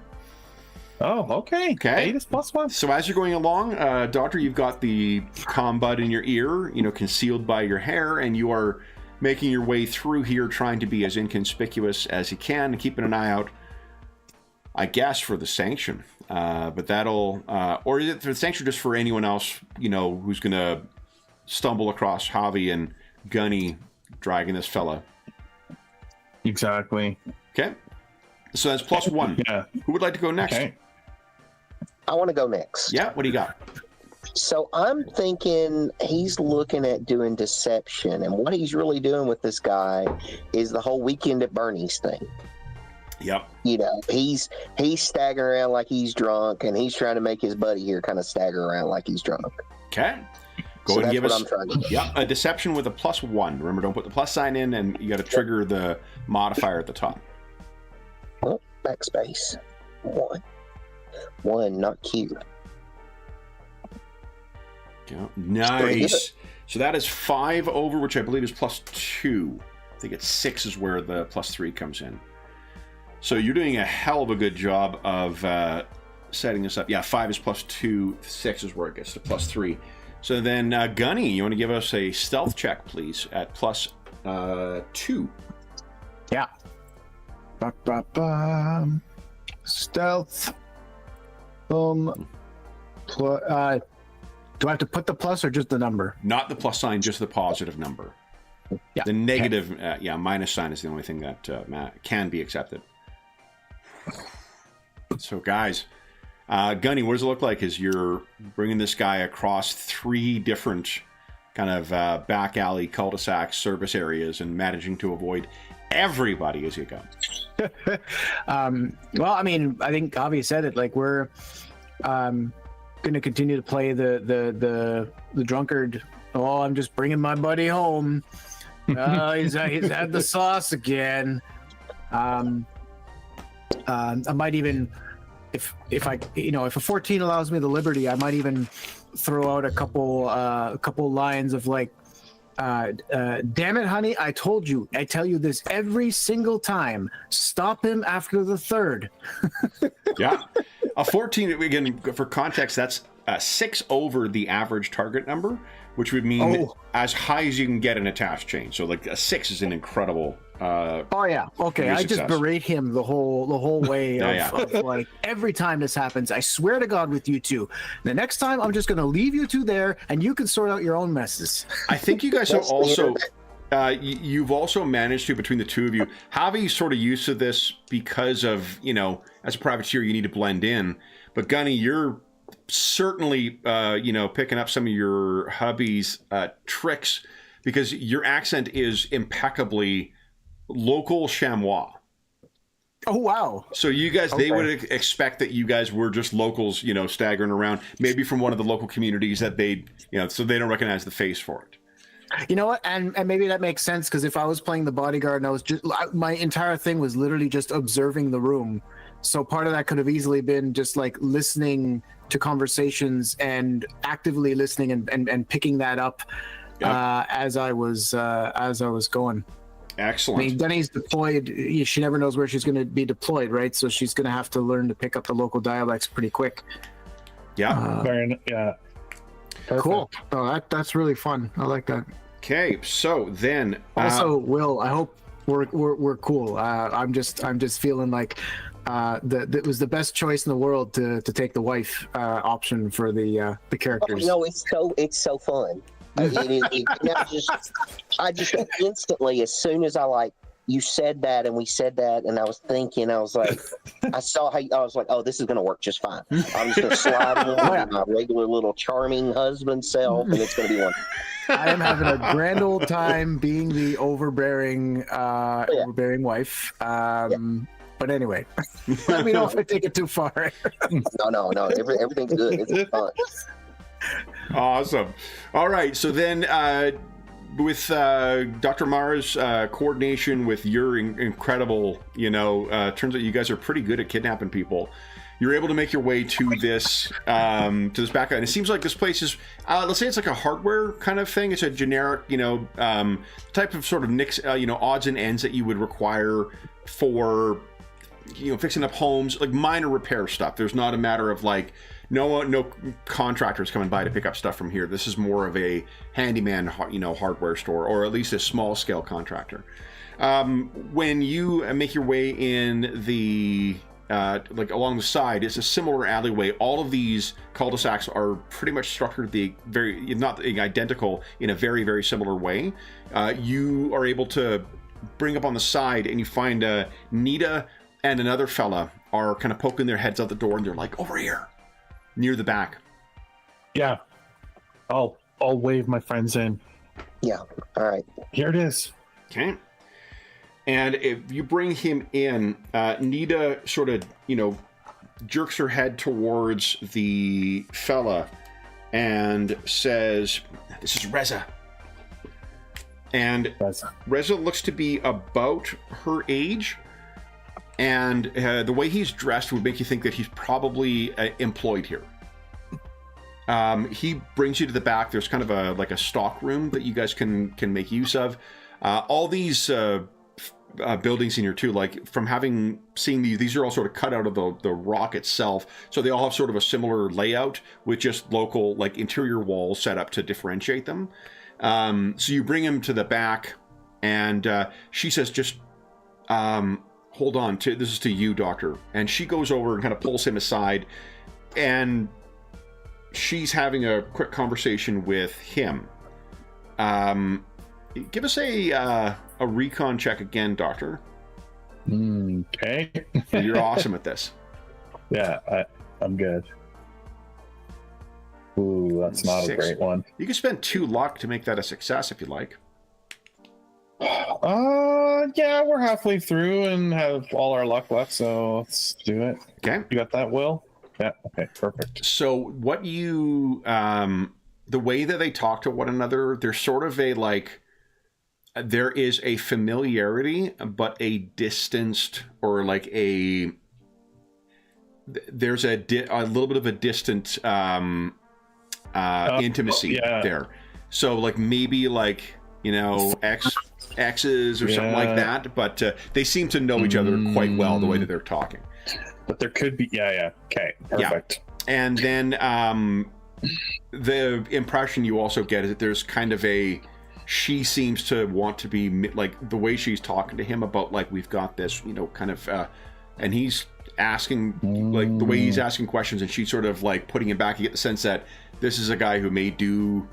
B: Oh, okay.
A: Okay.
B: 8 is +1.
A: So as you're going along, Doctor, you've got the comm bud in your ear, concealed by your hair, and you are making your way through here, trying to be as inconspicuous as you can, and keeping an eye out, I guess, for the sanction. But that'll, or is it for the sanction just for anyone else, who's going to stumble across Javi and Gunny dragging this fella?
B: Exactly.
A: Okay. So that's +1.
B: Yeah.
A: Who would like to go next?
B: Okay.
C: I want to go next.
A: Yeah, what do you got?
C: So I'm thinking he's looking at doing deception, and what he's really doing with this guy is the whole Weekend at Bernie's thing.
A: Yep.
C: He's staggering around like he's drunk, and he's trying to make his buddy here kind of stagger around like he's drunk.
A: Okay. Go
C: So
A: ahead and
C: that's
A: give
C: what
A: us.
C: I'm trying to do.
A: Yeah, a deception with a +1. Remember, don't put the plus sign in, and you got to trigger the modifier at the top.
C: Oh, backspace. 1, not Q.
A: Yeah. Nice. So that is 5 over, which I believe is +2. I think it's 6 is where the +3 comes in. So you're doing a hell of a good job of setting this up. Yeah, 5 is +2. 6 is where it gets to +3. So then, Gunny, you want to give us a stealth check, please, at +2.
D: Yeah. Stealth. Do I have to put the plus or just the number?
A: Not the plus sign, just the positive number.
D: Yeah.
A: The negative, minus sign is the only thing that can be accepted. So, guys, Gunny, what does it look like as you're bringing this guy across 3 different kind of back alley cul-de-sac service areas and managing to avoid everybody as you go?
D: Well, I mean, I think Avi said it. Like, we're going to continue to play the drunkard. Oh, I'm just bringing my buddy home. He's had the sauce again. I might even, if a 14 allows me the liberty, I might even throw out a couple lines of like, damn it, honey, I tell you this every single time. Stop him after the 3rd.
A: Yeah. A 14, again, for context, that's 6 over the average target number, which would mean as high as you can get in a task chain. So like a 6 is an incredible
D: oh yeah, okay. I
A: success.
D: just berate him the whole way of like every time this happens. I swear to God with you two. The next time I'm just gonna leave you two there and you can sort out your own messes.
A: I think you guys have also you've also managed to, between the two of you, Javi's sort of used to this because of, you know, as a privateer, you need to blend in. But Gunny, you're certainly, you know, picking up some of your hubby's tricks because your accent is impeccably local chamois.
D: Oh, wow.
A: So you guys, they would expect that you guys were just locals, you know, staggering around, maybe from one of the local communities that they, you know, so they don't recognize the face for it.
D: You know what? And maybe that makes sense because if I was playing the bodyguard and I was just, my entire thing was literally just observing the room. So part of that could have easily been just like listening to conversations and actively listening and picking that up as I was going.
A: Excellent.
D: I mean, Denny's deployed. She never knows where she's going to be deployed, right? So she's going to have to learn to pick up the local dialects pretty quick.
A: Yeah.
B: Yeah. Perfect.
D: Cool. Oh, that's really fun. I like that.
A: Okay, so then
D: Also, Will, I hope we're cool. I'm just feeling like that was the best choice in the world to take the wife option for the characters.
C: Oh, no, it's so fun. I just instantly, as soon as you said that and we said that, and I was thinking, I was like, I saw how I was like, oh, this is going to work just fine. I'm just going to slide in my regular little charming husband self, and it's going to be wonderful.
D: I am having a grand old time being the overbearing wife. But anyway, let me know if I take it too far.
C: No. Everything's good. It's fun.
A: Awesome. All right. So then with Dr. Mara's coordination with your incredible, turns out you guys are pretty good at kidnapping people. You're able to make your way to this back, and it seems like this place is, let's say it's like a hardware kind of thing. It's a generic, type of sort of odds and ends that you would require for, fixing up homes, like minor repair stuff. There's not a matter of like, no contractors coming by to pick up stuff from here. This is more of a handyman, hardware store, or at least a small scale contractor. When you make your way in the like along the side, it's a similar alleyway. All of these cul-de-sacs are pretty much structured not identical, in a very, very similar way. You are able to bring up on the side, and you find Nita and another fella are kind of poking their heads out the door, and they're like, over here, near the back.
B: Yeah, I'll wave my friends in.
C: Yeah, all right.
B: Here it is.
A: Okay. And if you bring him in, Nita sort of, jerks her head towards the fella and says, "This is Reza." And Reza looks to be about her age. And the way he's dressed would make you think that he's probably employed here. He brings you to the back. There's kind of a stock room that you guys can make use of. All these buildings in here too, like from having seen these are all sort of cut out of the rock itself. So they all have sort of a similar layout with just local like interior walls set up to differentiate them. So you bring him to the back, and she says, just hold on, this is to you, Doctor. And she goes over and kind of pulls him aside, and she's having a quick conversation with him. Give us a recon check again, Doctor.
B: Okay.
A: You're awesome at this.
B: Yeah, I'm good. Ooh, that's not 6. A great one.
A: You can spend 2 luck to make that a success if you like.
B: Yeah, we're halfway through and have all our luck left, so let's do it.
A: Okay.
B: You got that, Will? Yeah, okay, perfect.
A: So what you, the way that they talk to one another, there's sort of there is a familiarity, but a distanced, or like there's a little bit of a distant intimacy there. So like maybe like, exes or something like that, but they seem to know each other quite well, the way that they're talking.
B: But there could be, okay, perfect.
A: Yeah. And then the impression you also get is that there's kind of she seems to want to be, like, the way she's talking to him about, like, we've got this, kind of, and he's asking, like, the way he's asking questions, and she's sort of, like, putting him back. You get the sense that this is a guy who may do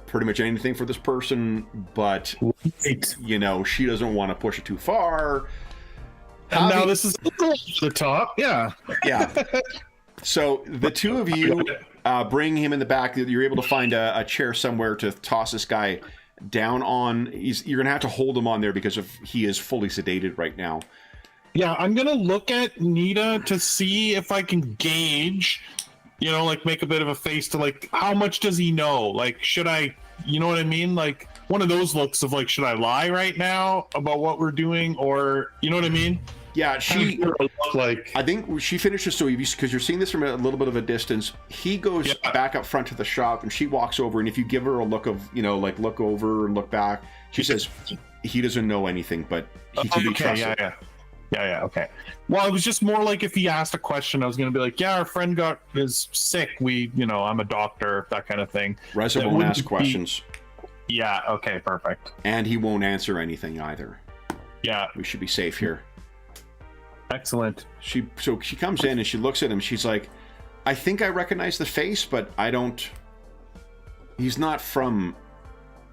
A: pretty much anything for this person, but
B: Right.
A: you know, she doesn't want to push it too far.
B: And now
A: Javi-
B: this is the top. Yeah.
A: yeah. So the two of you bring him in the back. You're able to find a chair somewhere to toss this guy down on. You're gonna have to hold him on there because he is fully sedated right now.
B: Yeah, I'm gonna look at Nita to see if I can gauge, you know, like make a bit of a face to like how much does he know? Like, should I, you know what I mean? Like one of those looks of like, should I lie right now about what we're doing, or you know what I mean?
A: Yeah, she.
B: Like,
A: I think she finishes. So because you're seeing this from a little bit of a distance, he goes back up front to the shop, and she walks over. And if you give her a look of, you know, like look over and look back, she says he doesn't know anything, but he can be trusted.
B: Yeah, okay. Well, it was just more like if he asked a question, I was going to be like, yeah, our friend is sick. I'm a doctor, that kind of thing.
A: Reza won't ask questions.
B: Yeah, okay, perfect.
A: And he won't answer anything either.
B: Yeah.
A: We should be safe here.
B: Excellent.
A: She comes in and she looks at him. She's like, I think I recognize the face, but I don't. He's not from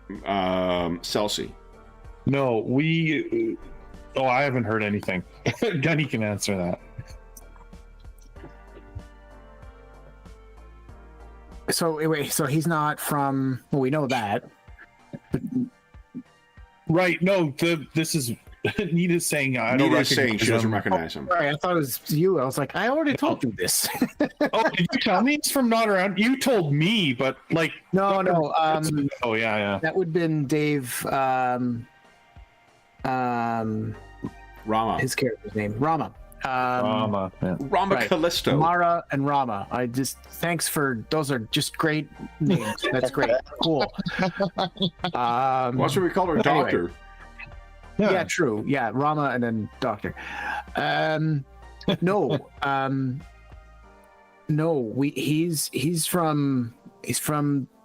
A: Celsi.
B: No, I haven't heard anything. Gunny can answer that.
D: So wait, so he's not from. Well, we know that.
B: Right. No, this is Nita's saying I don't
A: Nita's saying
B: recognize
A: she doesn't
B: him.
A: recognize him.
D: Right, I thought it was you. I was like, I already told you this.
B: Oh, did you tell me it's from Not Around? You told me, but like
D: No.
B: oh yeah.
D: That would have been Dave.
A: Rama.
D: His character's name, Rama.
B: Rama. Yeah.
A: Rama
D: right.
A: Callisto.
D: Mara and Rama. Thanks for those are just great names. That's great. Cool.
A: What's what we call her, doctor?
D: Yeah, true. Yeah, Rama and then Doctor. No. No, he's from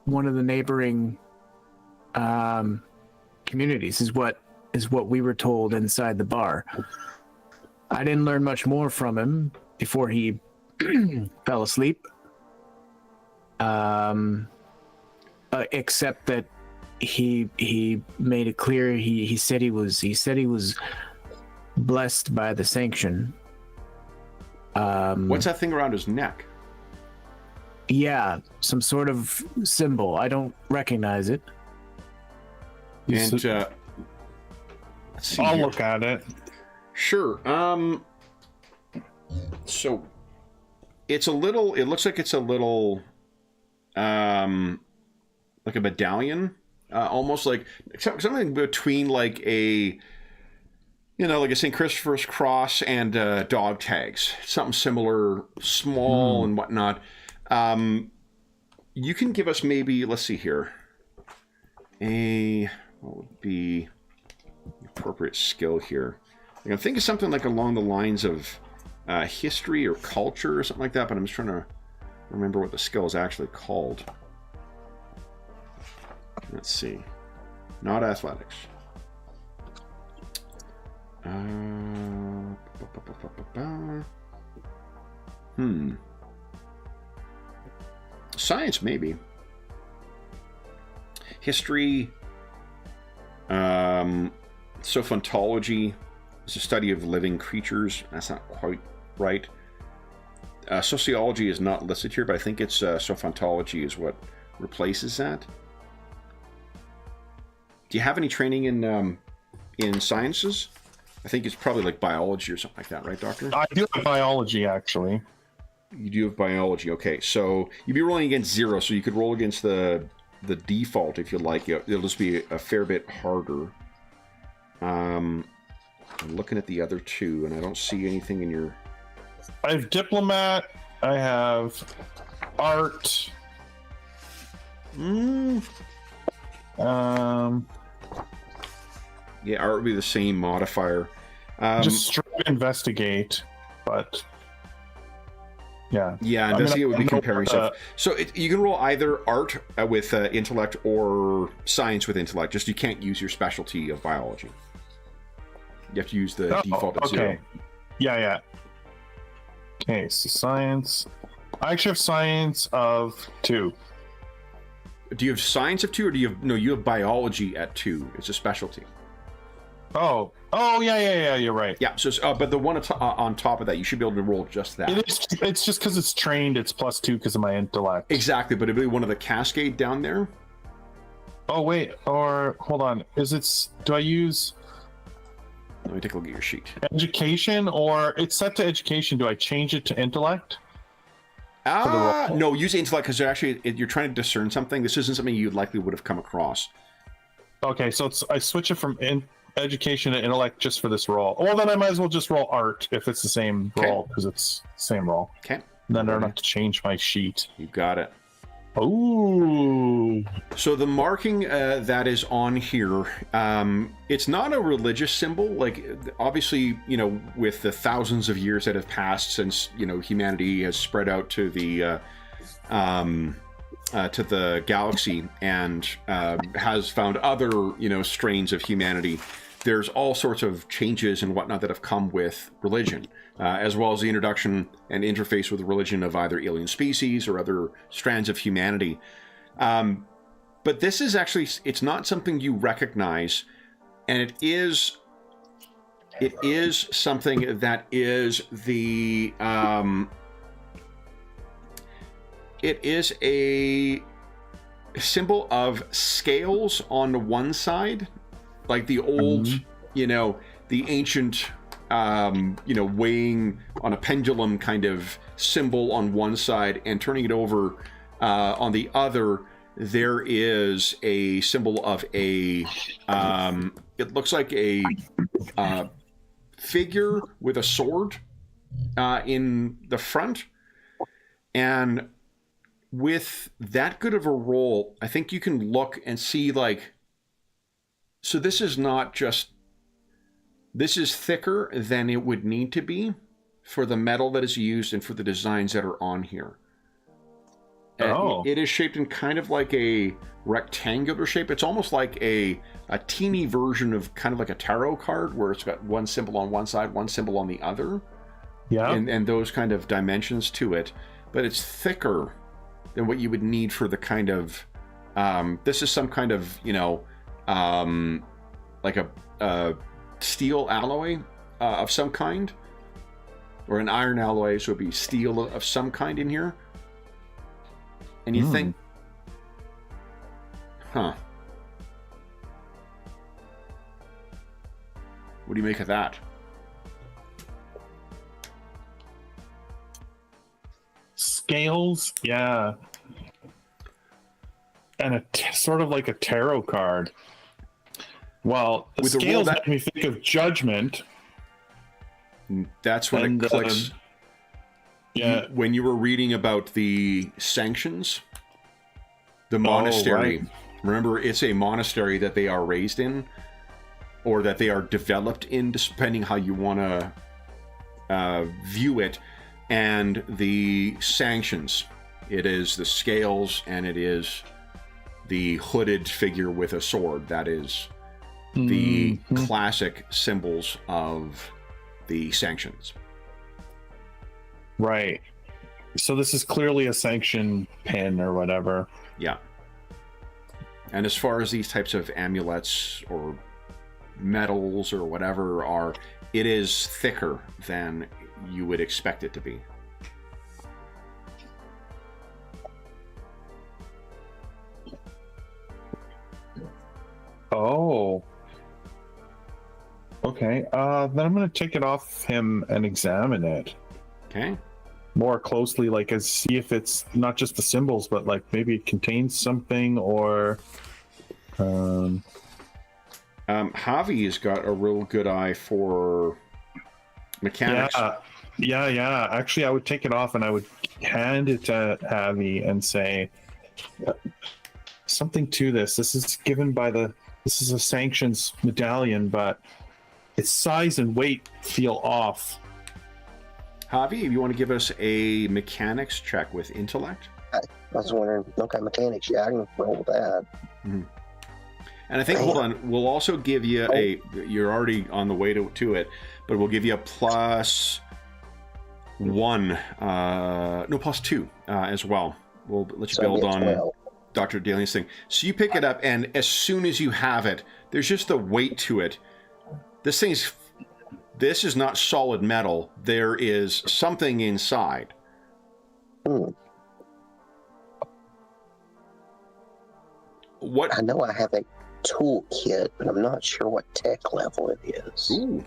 D: one of the neighboring communities is what we were told inside the bar. I didn't learn much more from him before he fell asleep. Except that he made it clear he said he was blessed by the sanction.
A: What's that thing around his neck?
D: Yeah, some sort of symbol. I don't recognize it.
A: And let's see
B: I'll
A: here.
B: look at it.
A: Sure. So it looks like it's a little like a medallion, almost like something between like a like a St. Christopher's cross and dog tags, something similar, small and whatnot. You can give us maybe, let's see here, what would be the appropriate skill here? I think of something like along the lines of history or culture or something like that, but I'm just trying to remember what the skill is actually called. Let's see. Not athletics. Science, maybe. History. Sophontology is a study of living creatures. That's not quite right. Sociology is not listed here, but I think it's sophontology is what replaces that. Do you have any training in sciences? I think it's probably like biology or something like that, right, Doctor?
B: I do have biology, actually.
A: You do have biology. Okay, so you'd be rolling against 0, so you could roll against the default if you like. It'll just be a fair bit harder. I'm looking at the other two, and I don't see anything in your...
B: I have diplomat. I have art.
A: Yeah, art would be the same modifier.
B: Just straight investigate, but yeah.
A: Yeah, investigate would be comparing stuff. So you can roll either art with intellect or science with intellect. Just you can't use your specialty of biology. You have to use the default at 0.
B: Yeah. Okay, so science. I actually have science of 2.
A: do you have science of 2, or do you have no? You have biology at 2. It's a specialty.
B: Oh, yeah. You're right.
A: Yeah. So, but the one on top of that, you should be able to roll just that.
B: It's just because it's trained. It's +2 because of my intellect.
A: Exactly, but it'd be one of the cascade down there.
B: Oh wait, or hold on. Do I use
A: Let me take a look at your sheet.
B: education, or it's set to education? Do I change it to intellect?
A: No, use intellect because you're trying to discern something. This isn't something you likely would have come across.
B: Okay, so I switch it from education to intellect just for this roll. Well, then I might as well just roll art if it's the same roll, because it's the same roll.
A: Okay.
B: Then I don't have to change my sheet.
A: You got it.
B: Ooh.
A: So the marking that is on here, it's not a religious symbol. Like, obviously, with the thousands of years that have passed since, humanity has spread out to the galaxy and has found other, strains of humanity. There's all sorts of changes and whatnot that have come with religion, as well as the introduction and interface with religion of either alien species or other strands of humanity. But this is actually, it's not something you recognize, and it is something that is it is a symbol of scales on one side, like the old, the ancient, weighing on a pendulum kind of symbol on one side, and turning it over on the other, there is a symbol of a, it looks like a figure with a sword in the front. And with that good of a roll, I think you can look and see, like, so this is not just, this is thicker than it would need to be for the metal that is used and for the designs that are on here.
B: Oh.
A: It is shaped in kind of like a rectangular shape. It's almost like a teeny version of kind of like a tarot card, where it's got one symbol on one side, one symbol on the other.
B: Yeah.
A: And those kind of dimensions to it. But it's thicker than what you would need for the kind of, this is some kind of, like a steel alloy of some kind, or an iron alloy, so it'd be steel of some kind in here. And you think, what do you make of that?
B: Scales, yeah. And sort of like a tarot card. Well, the
A: With
B: scales make me think of judgment.
A: That's when it clicks.
B: Yeah.
A: When you were reading about the sanctions, the monastery,
B: right.
A: Remember, it's a monastery that they are raised in, or that they are developed in, depending how you want to view it. And the sanctions, it is the scales, and it is the hooded figure with a sword. That is the classic symbols of the sanctions.
B: Right. So this is clearly a sanction pin or whatever.
A: Yeah. And as far as these types of amulets or metals or whatever are, it is thicker than you would expect it to be.
B: Oh. Okay. Then I'm going to take it off him and examine it.
A: Okay.
B: More closely, like, as see if it's not just the symbols, but like maybe it contains something, or
A: Javi's got a real good eye for mechanics.
B: Yeah. Actually, I would take it off and I would hand it to Javi and say, something to this. This is given by this is a sanctions medallion, but its size and weight feel off.
A: Javi, if you want to give us a mechanics check with intellect.
C: I was wondering, okay, mechanics, yeah, I can roll with that.
A: Mm-hmm. And I think, hold on, we'll also give you you're already on the way to it, but we'll give you a +1, no, +2 as well. We'll let you build on, Dr. Dalian's thing. So you pick it up, and as soon as you have it, there's just a weight to it. This is not solid metal. There is something inside. What?
C: I know I have a toolkit, but I'm not sure what tech level it is.
A: Ooh.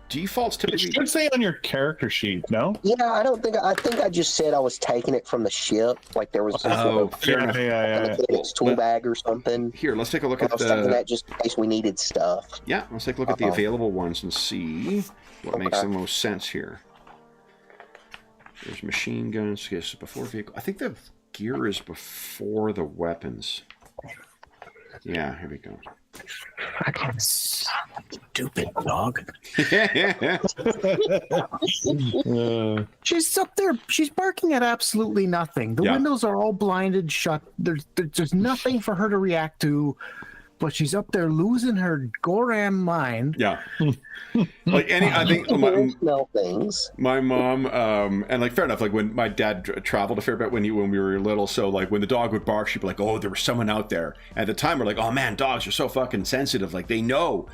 A: Defaults
B: It
A: typically.
B: should say on your character sheet, no?
C: Yeah, I think I just said I was taking it from the ship. Like there was some
A: Oh,
C: sort of
A: fair enough.
C: mechanics tool bag or something.
A: Here, let's take a look
C: I
A: at
C: was taking
A: the.
C: that just in case we needed stuff.
A: Yeah, let's take a look at the available ones and see what makes the most sense here. There's machine guns. Yes, before vehicle. I think the gear is before the weapons. Yeah, here we go.
D: Stupid dog.
A: Yeah.
D: She's up there. She's barking at absolutely nothing. The
A: Yeah.
D: windows are all blinded shut. There's nothing for her to react to, but she's up there losing her goram mind.
A: Yeah. Like I think
C: Smell things.
A: my mom, and like fair enough. Like when my dad traveled a fair bit when we were little, so like when the dog would bark, she'd be like, "Oh, there was someone out there." At the time, we're like, "Oh man, dogs are so fucking sensitive. Like they know."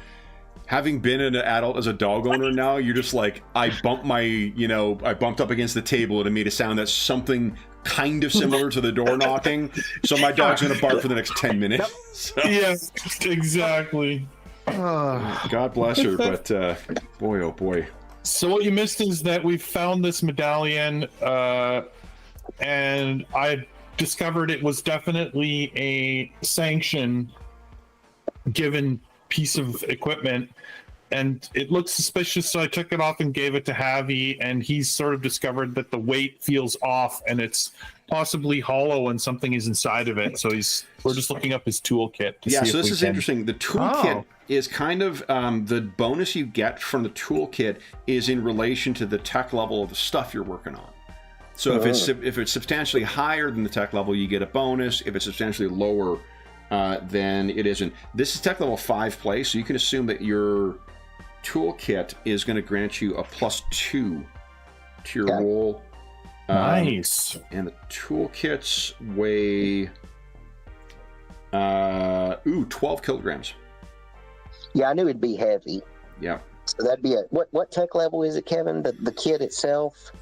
A: Having been an adult as a dog owner now, you're just like, I bumped up against the table and it made a sound that's something kind of similar to the door knocking. So my dog's gonna bark for the next 10 minutes. So,
B: Yes, exactly.
A: God bless her, but boy, oh boy.
B: So what you missed is that we found this medallion, and I discovered it was definitely a sanction given piece of equipment, and it looked suspicious, so I took it off and gave it to Javi, and he's sort of discovered that the weight feels off and it's possibly hollow and something is inside of it. So we're just looking up his toolkit to
A: Yeah,
B: see
A: so
B: if
A: this
B: we
A: is
B: can...
A: interesting. The toolkit is kind of the bonus you get from the toolkit is in relation to the tech level of the stuff you're working on. So if it's substantially higher than the tech level, you get a bonus. If it's substantially lower, then it isn't. This is tech level 5 play, so you can assume that your toolkit is going to grant you a +2 to your roll.
B: Nice.
A: And the toolkits weigh 12 kilograms.
C: Yeah, I knew it'd be heavy.
A: Yeah.
C: So that'd be what tech level is it, Kevin? The kit itself?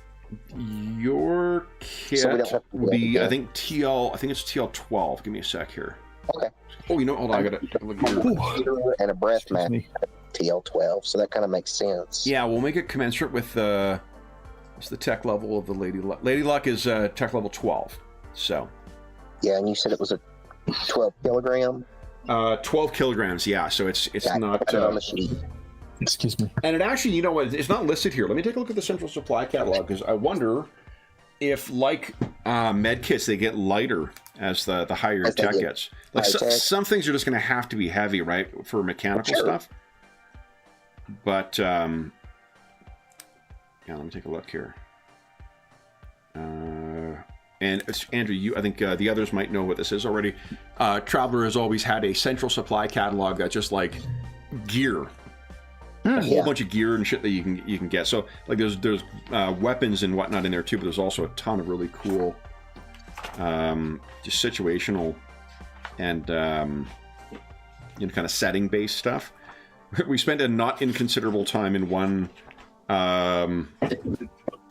A: Your kit
C: So we don't have to
A: would be,
C: do
A: I think it's TL 12. Give me a sec here.
C: Okay.
A: Oh, hold on, I gotta look here.
C: Computer and a breath
B: Excuse
C: mat.
B: me.
C: TL12, so that kind of makes sense.
A: Yeah, we'll make it commensurate with what's the tech level of the Lady Luck? Lady Luck is tech level 12. So.
C: Yeah, and you said it was a 12 kilogram.
A: 12 kilograms. Yeah, so it's
C: Yeah,
A: not.
C: I got it on the sheet.
B: Excuse me.
A: And it actually, you know what? It's not listed here. Let me take a look at the Central Supply Catalog because I wonder if, like med kits, they get lighter as the higher your
C: As they
A: tech
C: get
A: gets. Like
C: higher tech.
A: some things are just going to have to be heavy, right, for mechanical
C: Sure.
A: stuff. But yeah, let me take a look here. And Andrew, I think the others might know what this is already. Traveler has always had a Central Supply Catalog that's just like gear. A whole bunch of gear and shit that you can get. So like there's weapons and whatnot in there too, but there's also a ton of really cool just situational and kind of setting based stuff. We spent a not inconsiderable time in one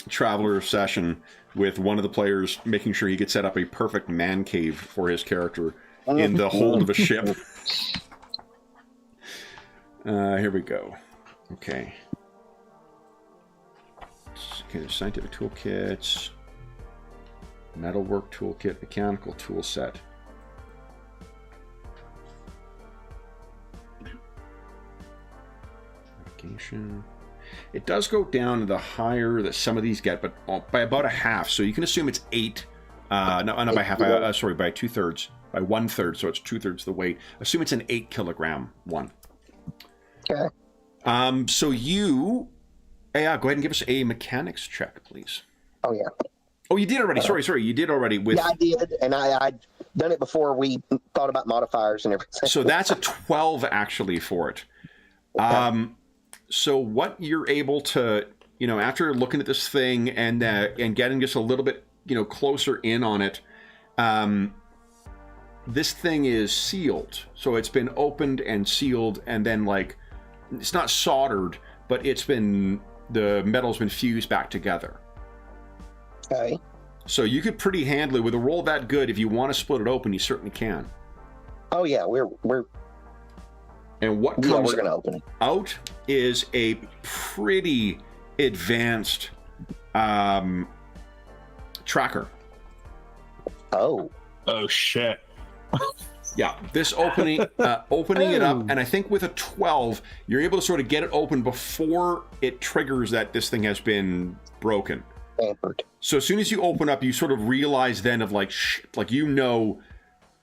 A: Traveler session with one of the players making sure he could set up a perfect man cave for his character in the hold of a ship. Here we go. Okay, there's scientific toolkits, metalwork toolkit, mechanical tool set. Navigation. It does go down the higher that some of these get, but by about a half. So you can assume it's 8. Not by half. Sorry, by 2/3, by 1/3. So it's 2/3 the weight. Assume it's an 8 kilogram one.
C: Okay.
A: So you, go ahead and give us a mechanics check, please.
C: Oh, yeah.
A: Oh, you did already. Sorry, you did already. With
C: Yeah, I did, and I'd done it before we thought about modifiers and everything.
A: so that's a 12 actually for it. So what you're able to, after looking at this thing and getting just a little bit, closer in on it, This thing is sealed. So it's been opened and sealed, and then like, it's not soldered, but the metal's been fused back together.
C: Okay.
A: So you could pretty handily, with a roll that good, if you want to split it open, you certainly can.
C: Oh yeah,
A: And what
C: we're
A: comes
C: gonna open it.
A: out is a pretty advanced tracker.
C: Oh.
B: Oh shit.
A: Yeah, this opening it up, and I think with a 12, you're able to sort of get it open before it triggers that this thing has been broken.
C: Tampered.
A: So as soon as you open up, you sort of realize then of like,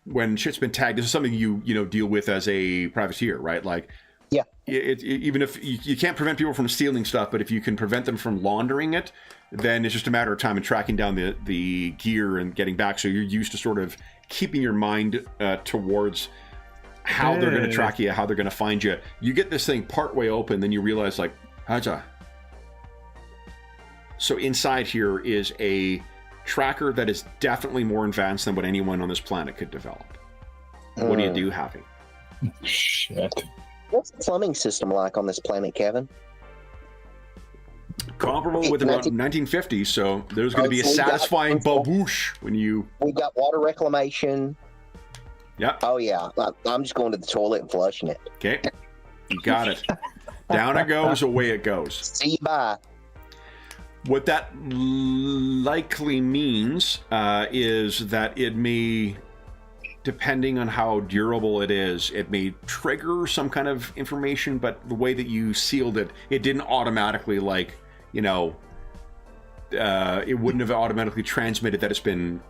A: when shit's been tagged, this is something you deal with as a privateer, right? Like,
C: yeah,
A: even if you can't prevent people from stealing stuff, but if you can prevent them from laundering it, then it's just a matter of time and tracking down the gear and getting back. So you're used to sort of keeping your mind towards how they're going to track you, how they're going to find you. You get this thing partway open, then you realize like, haja. So inside here is a tracker that is definitely more advanced than what anyone on this planet could develop. What do you do, Happy?
B: Shit.
C: What's the plumbing system like on this planet, Kevin?
A: Comparable with about 1950s, so there's going to be a satisfying baboosh when you...
C: We've got water reclamation.
A: Yep.
C: Oh yeah, I'm just going to the toilet and flushing it.
A: Okay, you got it. Down it goes, away it goes.
C: See you, bye.
A: What that likely means is that it may, depending on how durable it is, it may trigger some kind of information, but the way that you sealed it, it didn't automatically, like, it wouldn't have automatically transmitted that it's been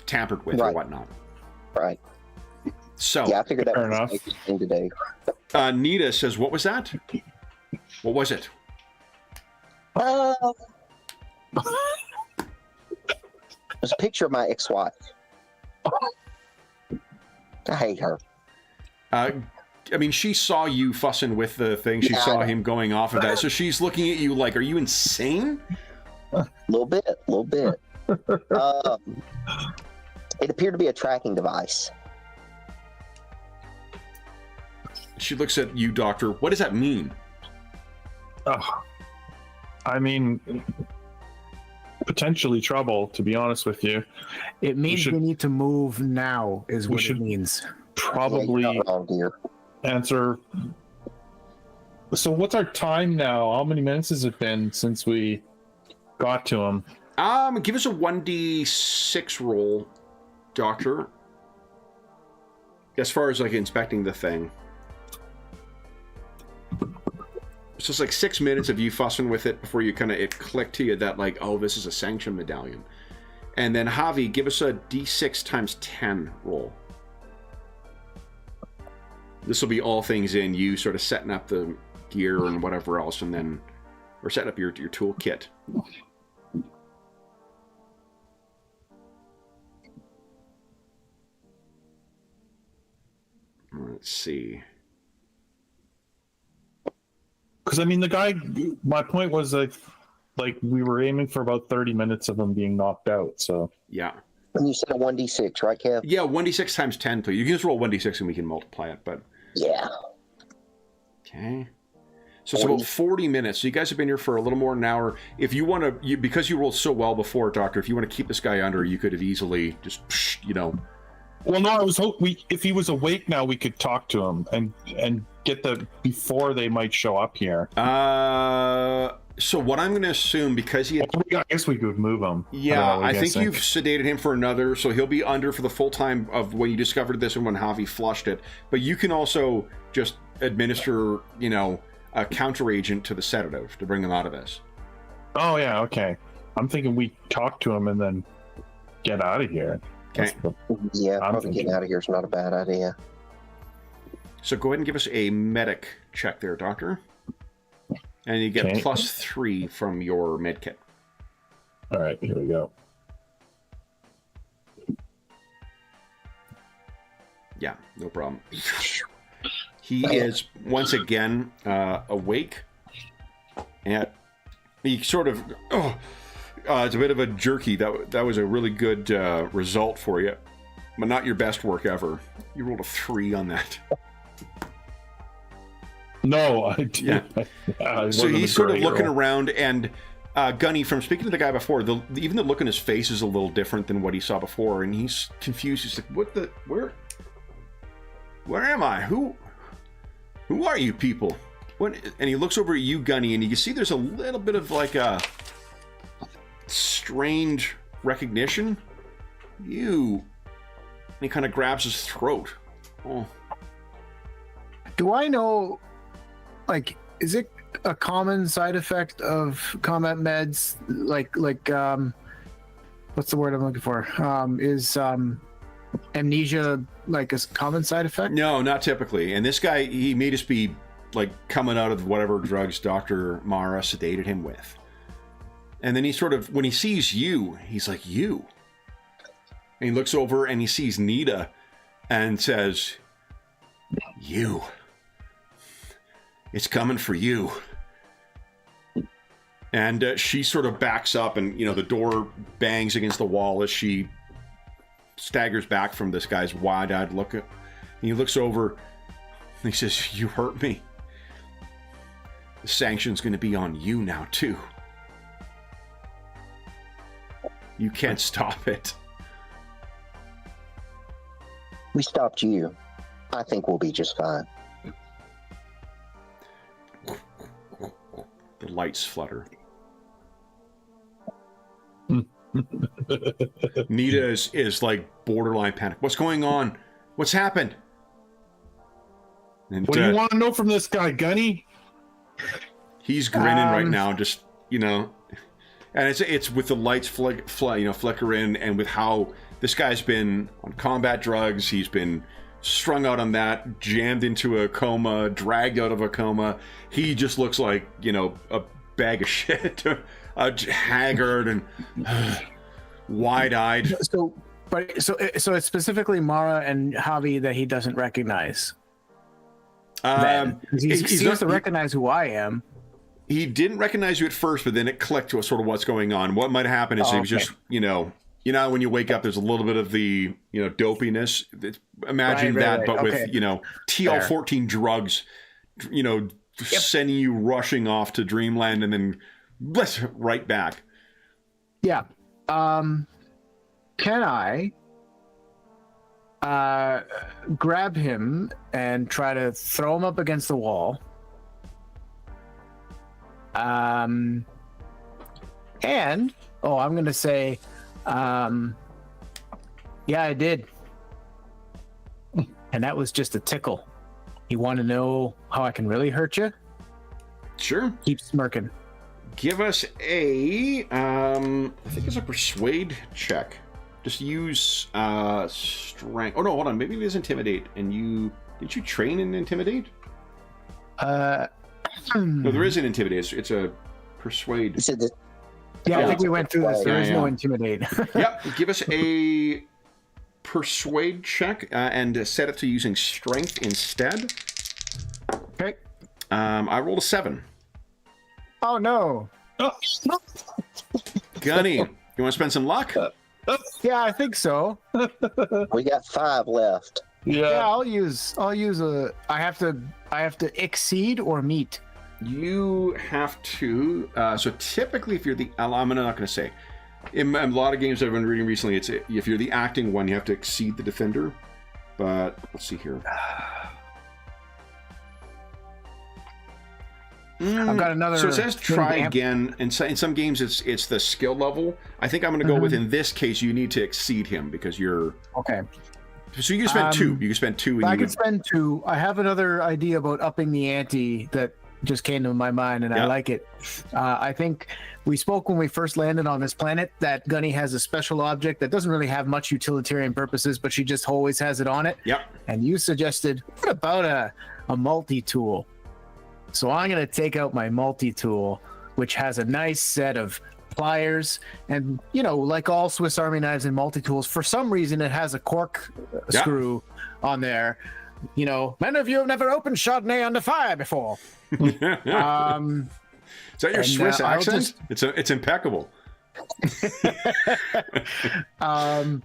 A: tampered with or whatnot.
C: Right.
A: So,
C: yeah, I figured that
B: fair
C: was
B: enough.
C: the thing to do.
A: Nita says, what was that? What was it?
C: There's a picture of my ex-wife. I hate her.
A: I mean, she saw you fussing with the thing. She saw him going off of that. So she's looking at you like, are you insane?
C: A little bit. It appeared to be a tracking device.
A: She looks at you, Doctor. What does that mean?
B: Oh, I mean, potentially trouble, to be honest with you.
D: It means we need to move now, is what it means.
B: Probably answer. So what's our time now? How many minutes has it been since we got to him?
A: Give us a 1d6 roll, Doctor. As far as like inspecting the thing. It's just like 6 minutes of you fussing with it before it clicked to you that like, oh, this is a sanction medallion. And then Javi, give us a d6 times 10 roll. This will be all things in you sort of setting up the gear and whatever else, and then, or setting up your toolkit. Let's see.
B: Because I mean, the guy. My point was like we were aiming for about 30 minutes of him being knocked out. So
A: yeah.
C: And you said a 1d6, right, Kev?
A: Yeah, 1d6 times 10, please. You can just roll 1d6 and we can multiply it, but...
C: Yeah.
A: Okay. So it's about 40 minutes. So you guys have been here for a little more than an hour. If you want to... because you rolled so well before, Doctor, if you want to keep this guy under, you could have easily just,
B: Well, no, I was hoping if he was awake now, we could talk to him and get before they might show up here.
A: So what I'm going to assume, because he had...
B: I guess we could move him.
A: Yeah, I think you've sedated him for another, so he'll be under for the full time of when you discovered this and when Javi flushed it. But you can also just administer, a counter agent to the sedative to bring them out of this.
B: Oh, yeah, okay. I'm thinking we talk to him and then get out of here.
A: Okay.
C: Yeah, probably getting out of here is not a bad idea.
A: So go ahead and give us a medic check there, Doctor. And you get +3 from your med kit.
B: All right, here we go.
A: Yeah, no problem. He is once again awake. And he sort of... it's a bit of a jerky. That was a really good result for you. but not your best work ever. You rolled a 3 on that.
B: No, I did.
A: Yeah. So he's sort of looking around, and Gunny, from speaking to the guy before, even the look in his face is a little different than what he saw before, and he's confused. He's like, where am I? Who are you people? What? And he looks over at you, Gunny, and you can see there's a little bit of like a strange recognition. You. And he kind of grabs his throat. Oh.
D: Do I know, like, is it a common side effect of combat meds? Like, what's the word I'm looking for? Is amnesia like a common side effect?
A: No, not typically. And this guy, he may just be like coming out of whatever drugs Dr. Mara sedated him with. And then he sort of, when he sees you, he's like, you. And he looks over and he sees Nita and says, you. It's coming for you. And she sort of backs up, and, you know, the door bangs against the wall as she staggers back from this guy's wide-eyed look. And he looks over and he says, you hurt me. The sanction's going to be on you now, too. You can't stop it.
C: We stopped you. I think we'll be just fine.
A: The lights flutter. Nita is like borderline panic. What's going on? What's happened? And
B: what do you want to know from this guy, Gunny?
A: He's grinning right now, just, you know, and it's with the lights flicker in, and with how this guy's been on combat drugs. He's been strung out on that, jammed into a coma, dragged out of a coma. He just looks like, you know, a bag of shit, haggard and wide-eyed.
D: So it's specifically Mara and Javi that he doesn't recognize. He seems to recognize who I am.
A: He didn't recognize you at first, but then it clicked to sort of what's going on. What might happen is he was just, you know, when you wake up, there's a little bit of the, you know, dopiness. Imagine that, but with, you know, TL14 drugs, you know, sending you rushing off to dreamland and then right back.
D: Yeah. Can I grab him and try to throw him up against the wall? And I'm going to say, yeah, I did. And that was just a tickle. You want to know how I can really hurt you?
A: Sure.
D: Keep smirking.
A: Give us a, I think it's a persuade check. Just use strength. Oh no, hold on. Maybe it is intimidate. And did you train in intimidate? No, there is an intimidate. It's a persuade.
D: Yeah, I think we went through this. There is no intimidate.
A: Yep. Give us a persuade check and set it to using strength instead.
D: Okay.
A: I rolled a 7.
D: Oh no.
A: Gunny, you want to spend some luck?
D: Yeah, I think so.
C: We got 5 left.
D: Yeah, I'll use a. I have to exceed or meet.
A: You have to. So typically, if you're the, I'm not going to say. In a lot of games I've been reading recently, it's if you're the acting one, you have to exceed the defender. But let's see here.
D: I've got another.
A: So it says try again. In some games, it's the skill level. I think I'm going to go with, in this case, you need to exceed him because you're
D: okay.
A: So you can spend 2. You can spend 2. And
D: I can spend 2. I have another idea about upping the ante that just came to my mind, and I like it. I think we spoke when we first landed on this planet that Gunny has a special object that doesn't really have much utilitarian purposes, but she just always has it on it.
A: Yep.
D: And you suggested, what about a multi-tool? So I'm going to take out my multi-tool, which has a nice set of pliers, and, you know, like all Swiss Army knives and multi-tools, for some reason it has a cork screw on there. You know, many of you have never opened Chardonnay under fire before.
A: Is that your Swiss accent? It's impeccable.
D: And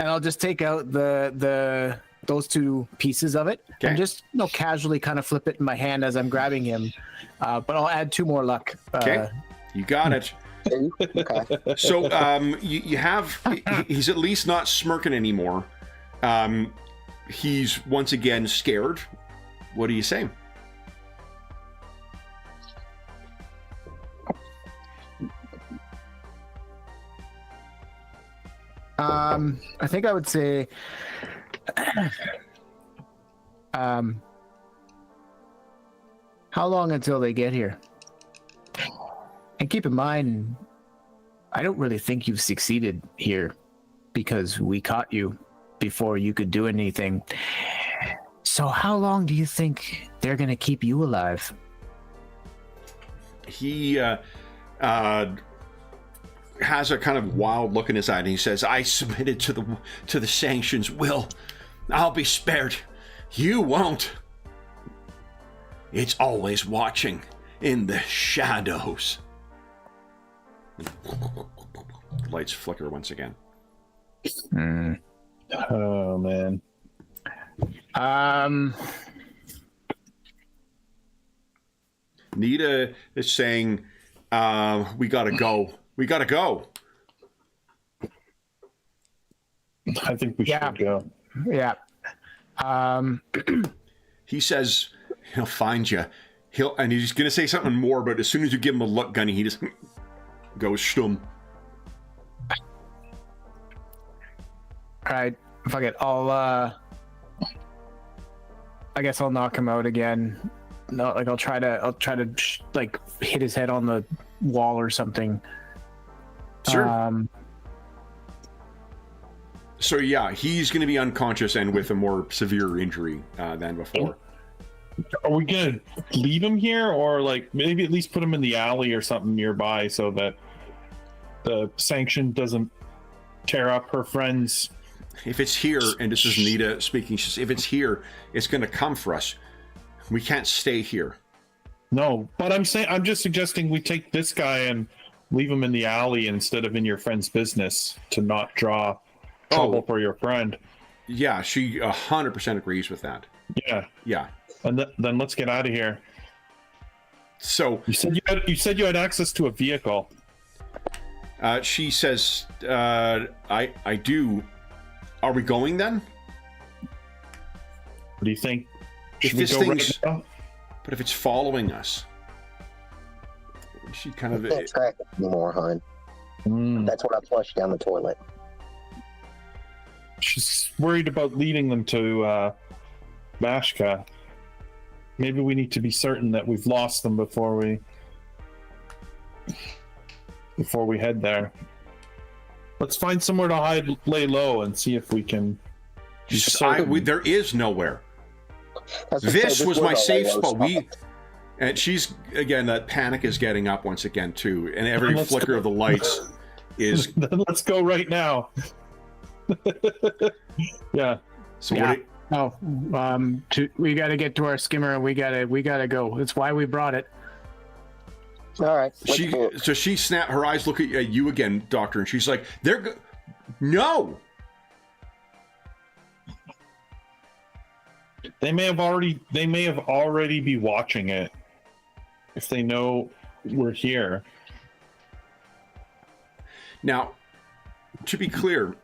D: and I'll just take out those two pieces of it and just casually kind of flip it in my hand as I'm grabbing him. But I'll add 2 more luck.
A: Okay, you got it.
C: Okay.
A: So you have, he's at least not smirking anymore. He's once again scared. What do you say?
D: I think I would say, how long until they get here? And keep in mind, I don't really think you've succeeded here because we caught you before you could do anything. So how long do you think they're going to keep you alive?
A: He has a kind of wild look in his eye, and he says, I submitted to the sanctions. Will, I'll be spared. You won't. It's always watching in the shadows. Lights flicker once again.
B: Oh, man.
A: Nita is saying, we gotta go. We gotta go.
B: I think we should go.
D: Yeah.
A: He says he'll find you. And he's gonna say something more, but as soon as you give him a luck gunny, he just goes stum.
D: All right, fuck it. I guess I'll knock him out again. No, like I'll try to like hit his head on the wall or something.
A: Sure. So yeah, he's going to be unconscious and with a more severe injury than before.
B: Are we gonna leave him here, or like maybe at least put him in the alley or something nearby so that the sanction doesn't tear up her friends?
A: If it's here, and this is Nita speaking, she says, if it's here, it's going to come for us. We can't stay here.
B: No, but I'm just suggesting we take this guy and leave him in the alley instead of in your friend's business to not draw trouble for your friend.
A: Yeah, she 100% agrees with that.
B: Yeah.
A: Yeah.
B: And then let's get out of here.
A: So
B: you said you had access to a vehicle.
A: She says, I do. Are we going then?
B: What do you think?
A: If this thing's, but if it's following us, she kind of
C: can't track it anymore, hon. That's what I flushed down the toilet.
B: She's worried about leading them to Bashka. Maybe we need to be certain that we've lost them before we head there. Let's find somewhere to lay low, and see if we can.
A: There is nowhere. This was my safe spot. And she's again. That panic is getting up once again too, and every flicker of the lights is.
B: Then let's go right now. Yeah.
A: So
D: yeah.
A: what?
D: We got to get to our skimmer, and we gotta go. That's why we brought it.
C: All right.
A: So she snapped. Her eyes look at you again, Doctor, and she's like, "No."
B: They may have already be watching it if they know we're here.
A: Now, to be clear,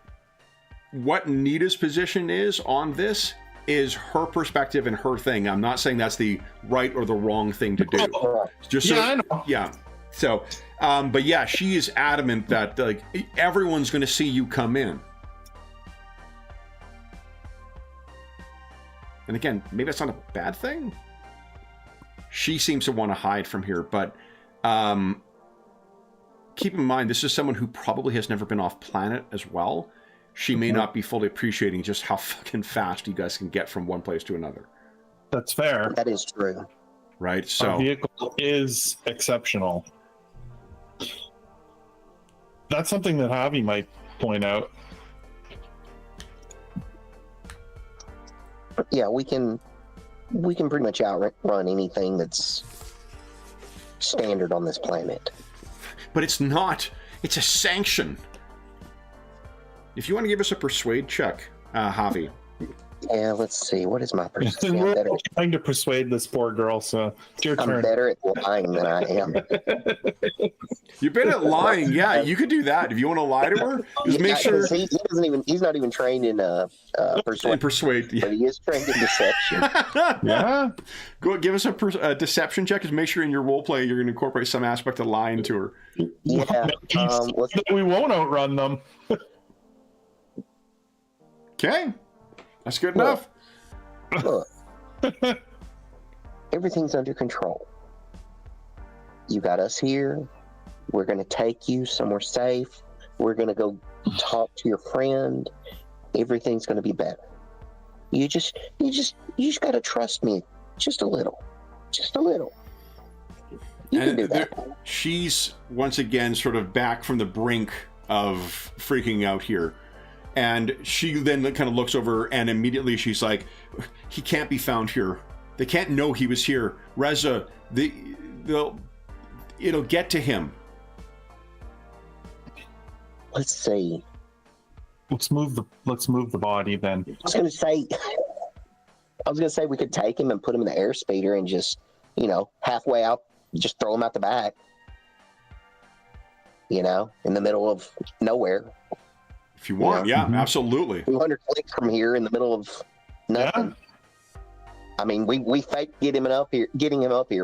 A: what Nita's position is on this is her perspective and her thing. I'm not saying that's the right or the wrong thing to do. Just
B: I know.
A: Yeah. So, but yeah, she is adamant that like everyone's going to see you come in. And again, maybe that's not a bad thing. She seems to want to hide from here, but keep in mind, this is someone who probably has never been off planet as well. She may not be fully appreciating just how fucking fast you guys can get from one place to another.
B: That's fair.
C: That is true.
A: Right? So
B: our vehicle is exceptional. That's something that Javi might point out.
C: Yeah, we can pretty much outrun anything that's standard on this planet.
A: But it's not. It's a sanction. If you want to give us a persuade check, Javi.
C: Yeah, let's see. What is my percent?
B: We're all trying to persuade this poor girl, so it's your
C: I'm
B: turn.
C: better at lying than I am.
A: You're better at lying. Yeah, you could do that. If you want to lie to her, just make sure.
C: He doesn't even. He's not even trained in persuasion.
A: Persuade.
C: But he is trained in deception.
B: Yeah.
A: Go give us a deception check. Just make sure in your role play you're going to incorporate some aspect of lying to her.
C: Yeah.
B: We won't outrun them.
A: Okay, that's good enough.
C: Look, everything's under control. You got us here. We're going to take you somewhere safe. We're going to go talk to your friend. Everything's going to be better. You just got to trust me just a little. You can do that.
A: She's once again sort of back from the brink of freaking out here. And she then kind of looks over and immediately she's like, he can't be found here. They can't know he was here. Reza, it'll get to him.
C: Let's see.
B: Let's move the body then.
C: I was gonna say we could take him and put him in the airspeeder and just, halfway out, just throw him out the back. In the middle of nowhere.
A: If you want, yeah, absolutely.
C: 200 clicks from here in the middle of nothing. Yeah. I mean, we fake getting him up here.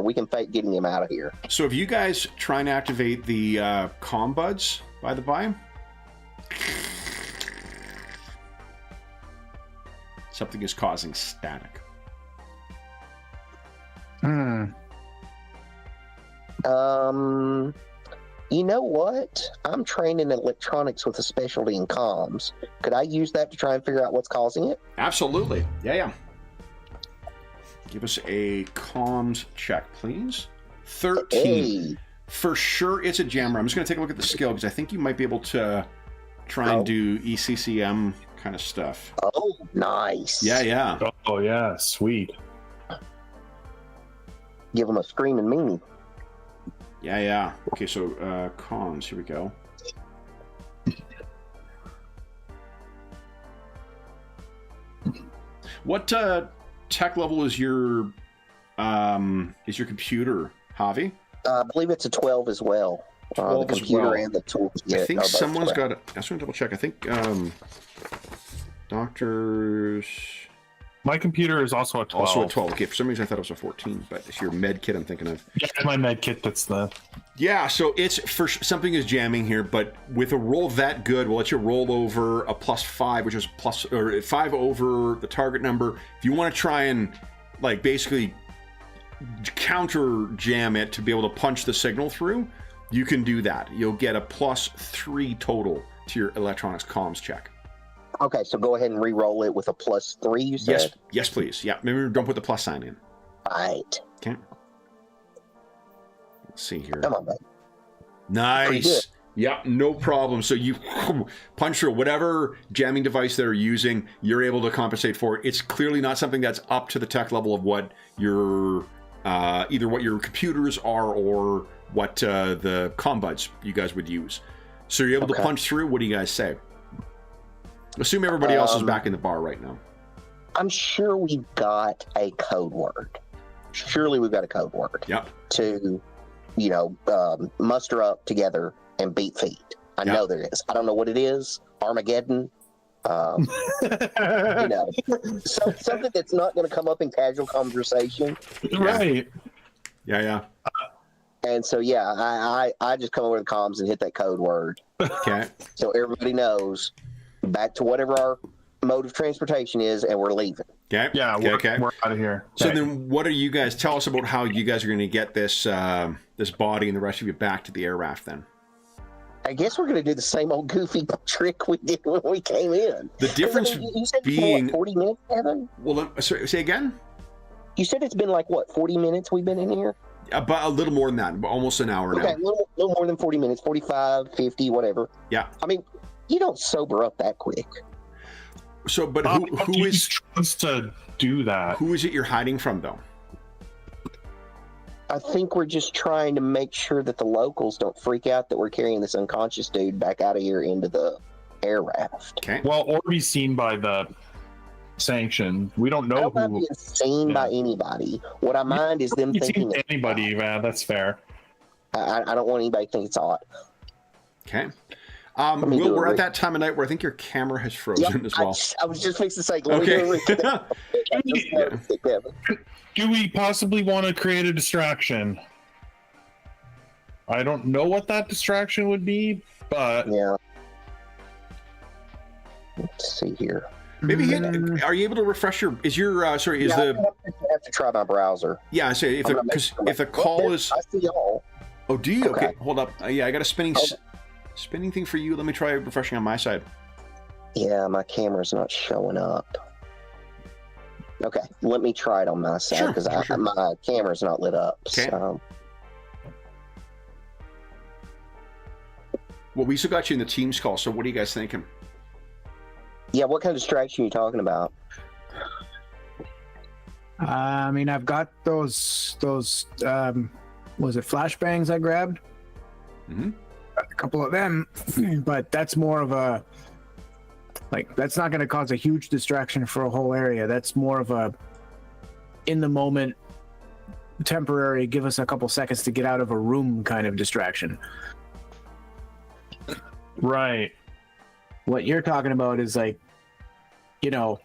C: We can fake getting him out of here.
A: So if you guys try and activate the comm buds, by the by, something is causing static.
C: You know what? I'm trained in electronics with a specialty in comms. Could I use that to try and figure out what's causing it?
A: Absolutely. Yeah. Give us a comms check, please. 13.
C: Hey.
A: For sure it's a jammer. I'm just going to take a look at the skill because I think you might be able to try and do ECCM kind of stuff.
C: Oh, nice.
A: Yeah.
B: Oh, yeah. Sweet.
C: Give him a screaming meanie.
A: Yeah. Okay, so comms, here we go. What tech level is your computer, Javi?
C: I believe it's a 12 as well.
A: 12
C: the computer
A: as well.
C: and the tools.
A: I think someone's got it. I just want to double check. I think doctors.
B: My computer is also a 12.
A: Also a 12. Okay, for some reason I thought it was a 14, but it's your med kit I'm thinking of.
B: Yeah, my med kit, that's the...
A: Yeah, so it's for something is jamming here, but with a roll that good, we'll let you roll over a +5, which is 5 over the target number. If you want to try and basically counter jam it to be able to punch the signal through, you can do that. You'll get a +3 total to your electronics comms check.
C: Okay, so go ahead and re-roll it with a +3, you said?
A: Yes, please. Yeah, maybe don't put the plus sign in.
C: Right.
A: Okay. Let's see here.
C: Come on, babe.
A: Nice. Yeah, no problem. So you punch through whatever jamming device they're using, you're able to compensate for it. It's clearly not something that's up to the tech level of what your either what your computers are or what the comm buds you guys would use. So you're able to punch through. What do you guys say? Assume everybody else is back in the bar right now.
C: I'm sure we've got a code word. Surely we've got a code word.
A: Yep.
C: To, muster up together and beat feet. I know there is. I don't know what it is. Armageddon. Something that's not going to come up in casual conversation.
B: Right.
A: Yeah.
C: And so, I just come over to the comms and hit that code word.
A: Okay.
C: So everybody knows back to whatever our mode of transportation is, and we're leaving.
A: Okay.
B: Yeah, we're out of here.
A: So then what are you guys, tell us about how you guys are going to get this this body and the rest of you back to the air raft then.
C: I guess we're going to do the same old goofy trick we did when we came in.
A: The difference
C: you said
A: being...
C: 40 minutes, Kevin?
A: Well, sorry, say again?
C: You said it's been 40 minutes we've been in here?
A: About a little more than that, almost an hour now.
C: Okay, a little more than 40 minutes, 45, 50, whatever.
A: Yeah.
C: I mean, you don't sober up that quick.
A: So, but who is
B: supposed to do that?
A: Who is it you're hiding from, though?
C: I think we're just trying to make sure that the locals don't freak out that we're carrying this unconscious dude back out of here into the air raft.
A: Okay.
B: Well, or be seen by the sanction. We don't
C: I
B: know
C: don't mind
B: who.
C: being seen by anybody. What I mind is them
B: Be seen
C: thinking
B: to anybody. Yeah, that's fair.
C: I don't want anybody to think it's odd.
A: Okay.
C: me
A: Will,
C: do
A: we're
C: it,
A: at that time of night where I think your camera has frozen as well.
C: I was just fixing to say, let me
A: Okay.
C: do it.
B: Do we possibly want to create a distraction? I don't know what that distraction would be, but
C: Yeah. Let's see here.
A: Maybe are you able to refresh your? Is your sorry? Is
C: Yeah,
A: the?
C: I have to try my browser.
A: Yeah, I say if
C: I'm
A: the
C: gonna make
A: because
C: sure
A: if the call is.
C: I see y'all.
A: Oh, do you? Okay,
C: Okay.
A: hold up. Yeah, I got a spinning
C: Okay.
A: spinning thing for you. Let me try refreshing on my side.
C: Yeah, my camera's not showing up. Okay, let me try it on my side
A: Sure,
C: because
A: sure.
C: my camera's not lit up.
A: Okay.
C: So.
A: Well, we still got you in the Teams call. So what are you guys thinking?
C: Yeah, what kind of distraction are you talking about?
D: I mean, I've got those was it flashbangs I grabbed?
A: Mm-hmm.
D: A couple of them, but that's more of a that's not going to cause a huge distraction for a whole area. That's more of a in the moment, temporary. Give us a couple seconds to get out of a room kind of distraction.
B: right.
D: What you're talking about is we got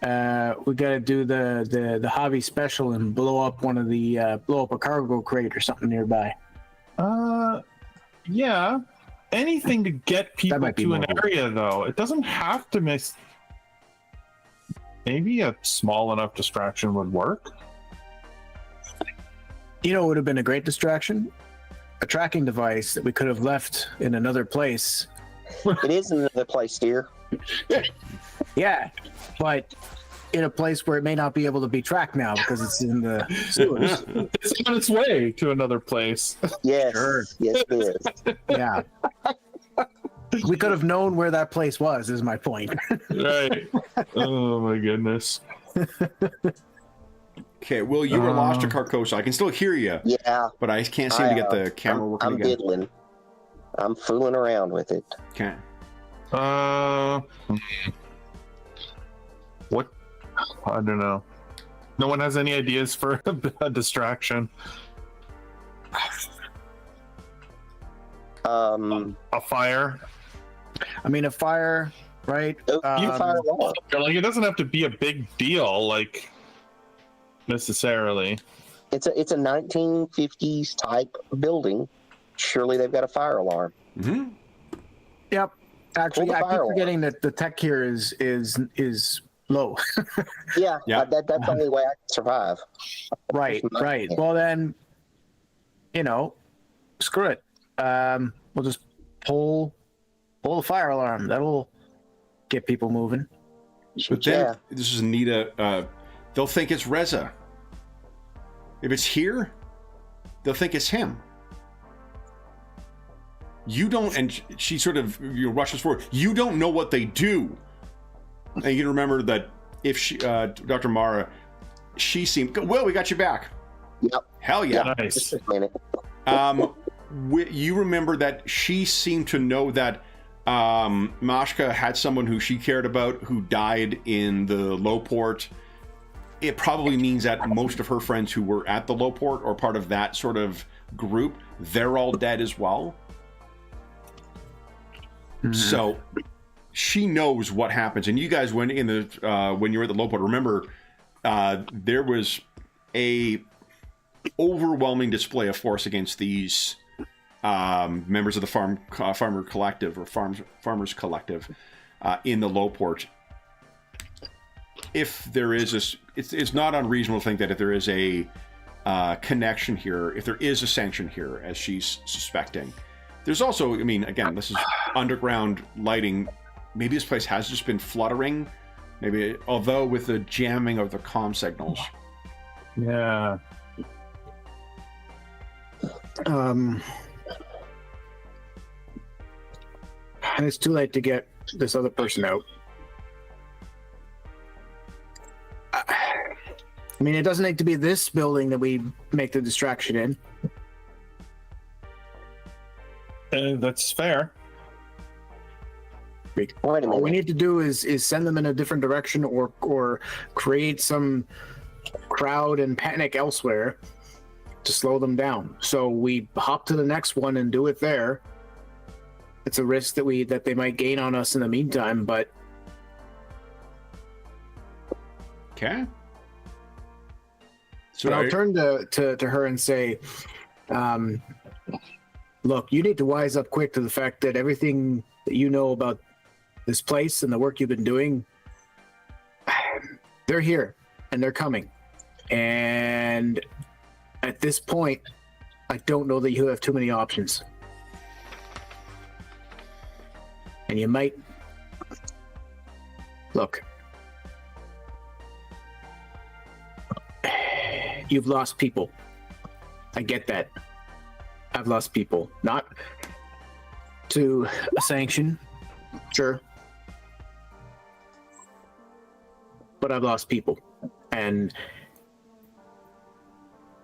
D: to do the hobby special and blow up blow up a cargo crate or something nearby.
B: Yeah. Anything to get people
D: might be
B: to an
D: more-
B: area, though. It doesn't have to miss. Maybe a small enough distraction would work.
D: You know, it would have been a great distraction. A tracking device that we could have left in another place.
C: It is in another place, dear.
D: Yeah, but in a place where it may not be able to be tracked now because it's in the sewers.
B: It's on its way to another place.
C: Yes.
D: Sure.
C: Yes, it is.
D: Yeah. We could have known where that place was, is my point.
B: Right. Oh, my goodness.
A: Okay, Will, you were lost to Carcosa. I can still hear you,
C: Yeah.
A: but I can't seem to get the camera working
C: I'm
A: again.
C: diddling. I'm fooling around with it.
A: Okay.
B: What? I don't know. No one has any ideas for a distraction. A fire.
D: I mean, a fire, right?
C: You fire alarm.
B: Like, it doesn't have to be a big deal, like, necessarily.
C: It's a 1950s type building. Surely they've got a fire alarm.
A: Mm-hmm.
D: Yep. Actually,
C: Pull the
D: I keep
C: fire
D: forgetting that the tech here is low.
C: Yeah.
A: Yeah.
C: That's the only way I can survive.
D: Right. Well, then, screw it. We'll just pull the fire alarm. That'll get people moving.
A: But then,
C: Yeah.
A: this is Nita, they'll think it's Reza. If it's here, they'll think it's him. You don't, and she sort of rushes forward. You don't know what they do. And you can remember that if she, Dr. Mara, she seemed, Will, we got you back.
C: Yep.
A: Hell yeah.
B: Nice.
C: Just a minute.
A: You remember that she seemed to know that Mashka had someone who she cared about who died in the low port. It probably means that most of her friends who were at the low port or part of that sort of group, they're all dead as well. So she knows what happens. And you guys, when you were at the low port, remember there was a overwhelming display of force against these members of the farmer collective or farmers collective in the low port. If there is it's not unreasonable to think that if there is a connection here, if there is a sanction here, as she's suspecting, there's also, I mean, again, this is underground lighting. Maybe this place has just been fluttering. Maybe, although with the jamming of the comm signals.
B: Yeah.
D: And it's too late to get this other person out. I mean, it doesn't need to be this building that we make the distraction in.
B: That's fair.
C: Wait a
D: All we
C: minute.
D: need to do is send them in a different direction, or create some crowd and panic elsewhere to slow them down. So we hop to the next one and do it there. It's a risk that they might gain on us in the meantime, but
A: Okay. So
D: I'll turn to her and say, look, you need to wise up quick to the fact that everything that you know about this place and the work you've been doing, they're here and they're coming. And at this point, I don't know that you have too many options. And you might... Look. You've lost people. I get that. I've lost people. Not to a sanction, sure. But I've lost people. And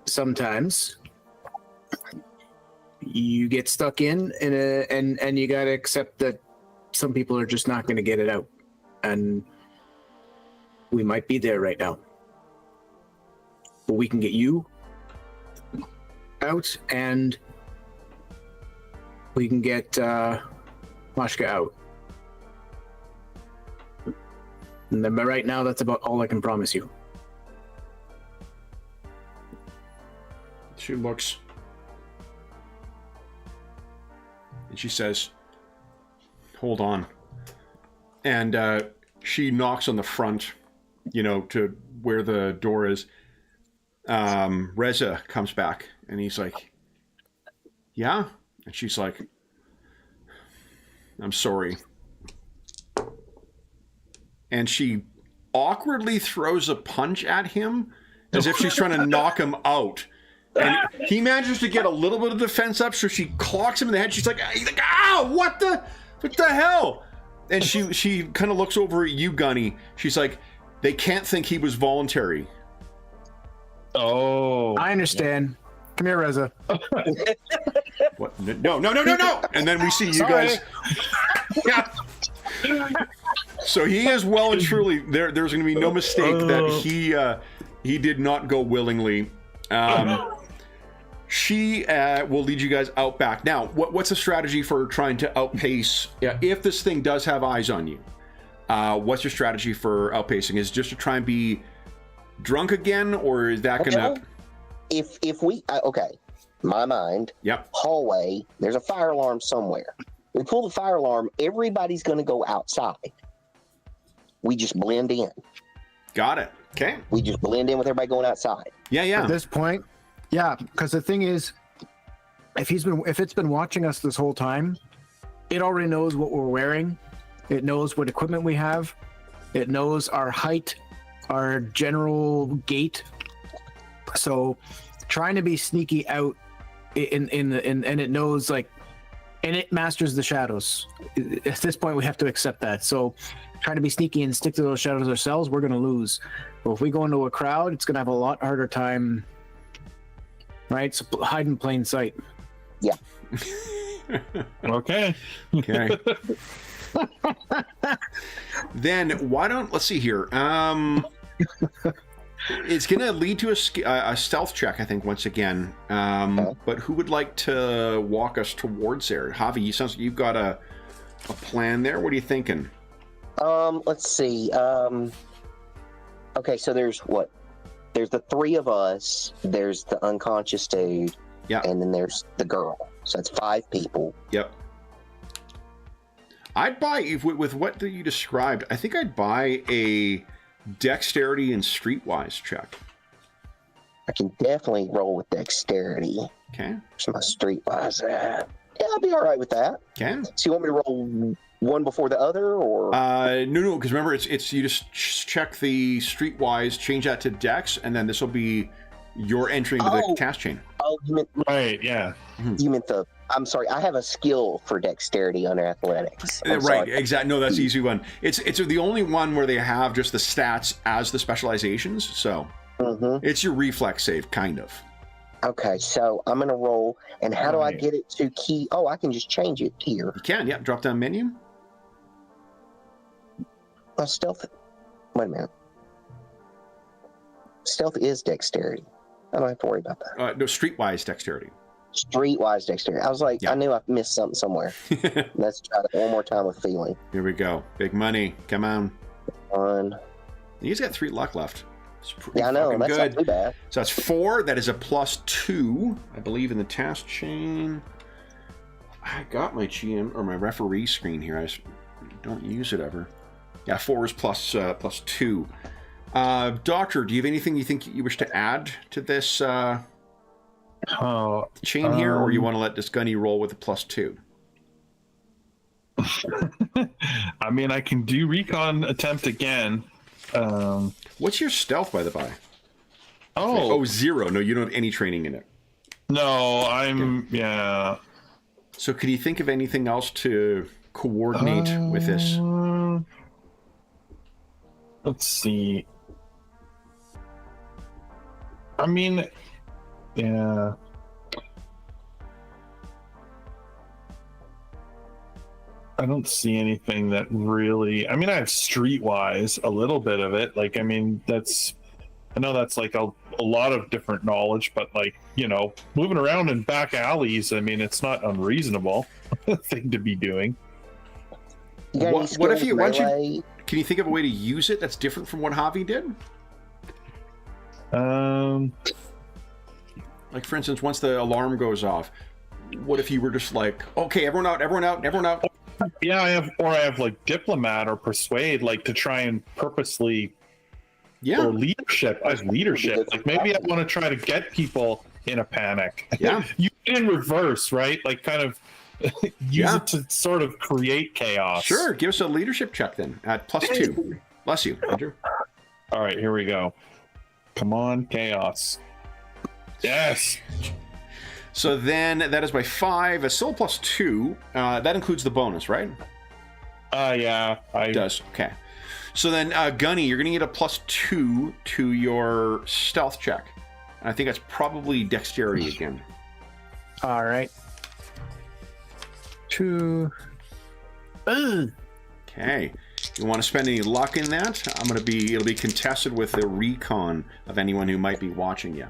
D: sometimes you get stuck and you gotta accept that some people are just not gonna get it out. And we might be there right now. But we can get you out, and we can get Mashka out. And then, but right now, that's about all I can promise you.
A: She looks and she says, hold on. And she knocks on the front, to where the door is. Reza comes back and he's like, yeah? And she's like, I'm sorry. And she awkwardly throws a punch at him as if she's trying to knock him out. And he manages to get a little bit of defense up, so she clocks him in the head. He's like, ah, what the hell? And she kind of looks over at you, Gunny. She's like, they can't think he was voluntary.
B: Oh.
D: I understand. Come here, Reza.
A: What? No. And then we see you guys. Yeah. So he is well and truly, there's going to be no mistake that he did not go willingly. She will lead you guys out back. Now, what's the strategy for trying to outpace? If this thing does have eyes on you, what's your strategy for outpacing? Is it just to try and be drunk again, or is that gonna?
C: If we okay, my mind.
A: Yep.
C: Hallway. There's a fire alarm somewhere. We pull the fire alarm. Everybody's going to go outside. We just blend in.
A: Got it. Okay.
C: We just blend in with everybody going outside.
A: Yeah.
D: At this point, yeah, because the thing is, if it's been watching us this whole time, it already knows what we're wearing. It knows what equipment we have. It knows our height, our general gait. So, trying to be sneaky out and it knows and it masters the shadows. At this point, we have to accept that. So, trying to be sneaky and stick to those shadows ourselves, we're going to lose. But if we go into a crowd, it's going to have a lot harder time. Right? So hide in plain sight.
C: Yeah.
B: Okay.
A: Okay. Then let's see here. It's going to lead to a stealth check, I think, once again.
C: Okay.
A: But who would like to walk us towards there? Javi, you sounds like you've got a plan there. What are you thinking?
C: Let's see. Okay, so there's the three of us. There's the unconscious dude.
A: Yeah.
C: And then there's the girl. So it's 5 people.
A: Yep. I'd buy, with what you described, I think I'd buy a dexterity and streetwise check.
C: I can definitely roll with dexterity.
A: Okay.
C: Where's my streetwise at? Yeah, I'll be all right with that.
A: Okay.
C: So you want me to roll one before the other, or?
A: No, because remember, it's you just check the streetwise, change that to dex, and then this will be your entry into the task chain.
C: Oh, you meant
B: Right, yeah.
C: You meant the. I'm sorry. I have a skill for dexterity under athletics. I'm
A: Right,
C: sorry.
A: exactly. No, that's the easy one. It's the only one where they have just the stats as the specializations. So it's your reflex save, kind of.
C: Okay, so I'm gonna roll. And how do I get it to key? Oh, I can just change it here.
A: You can, yeah. Drop down menu.
C: Stealth. Wait a minute. Stealth is dexterity. I don't have to worry about that.
A: No, streetwise dexterity.
C: Streetwise dexterity. I was like,
A: Yeah.
C: I knew I missed something somewhere. Let's try it one more time with feeling.
A: Here we go. Big money. Come on.
C: One.
A: He's got 3 luck left. It's pretty
C: Yeah, I know.
A: fucking
C: That's
A: good.
C: not too bad.
A: So that's 4. That is a +2, I believe, in the task chain. I got my GM or my referee screen here. I just don't use it ever. Yeah, 4 is +2. Doctor, do you have anything you think you wish to add to this chain here, or you want to let this gunny roll with a +2?
B: I mean, I can do recon attempt again.
A: What's your stealth, by the by?
B: Oh,
A: 0. No, you don't have any training in it.
B: no, yeah.
A: So could you think of anything else to coordinate with this?
B: Let's see. I mean, yeah. I don't see anything that really. I mean, I have streetwise a little bit of it. Like, I mean, I know that's like a lot of different knowledge, but like, you know, moving around in back alleys, I mean, it's not unreasonable thing to be doing.
C: You got any
A: What if
C: skills melee?
A: can you think of a way to use it that's different from what Javi did? Like, for instance, once the alarm goes off, what if you were just like, okay, everyone out, everyone out, everyone out?
B: Yeah, I have like diplomat or persuade, like to try and purposely,
A: Yeah.
B: or leadership. I have leadership. Like maybe I want to try to get people in a panic.
A: Yeah.
B: You in reverse, right? Like kind of use it to sort of create chaos.
A: Sure, give us a leadership check then at +2. Bless you, Andrew.
B: All right, here we go. Come on, chaos. Yes.
A: So then that is by 5. A still +2. That includes the bonus, right?
B: Yeah.
A: It does. Okay. So then, Gunny, you're going to get a +2 to your stealth check. And I think that's probably dexterity again.
D: All right. 2.
A: Okay. You want to spend any luck in that? It'll be contested with the recon of anyone who might be watching you.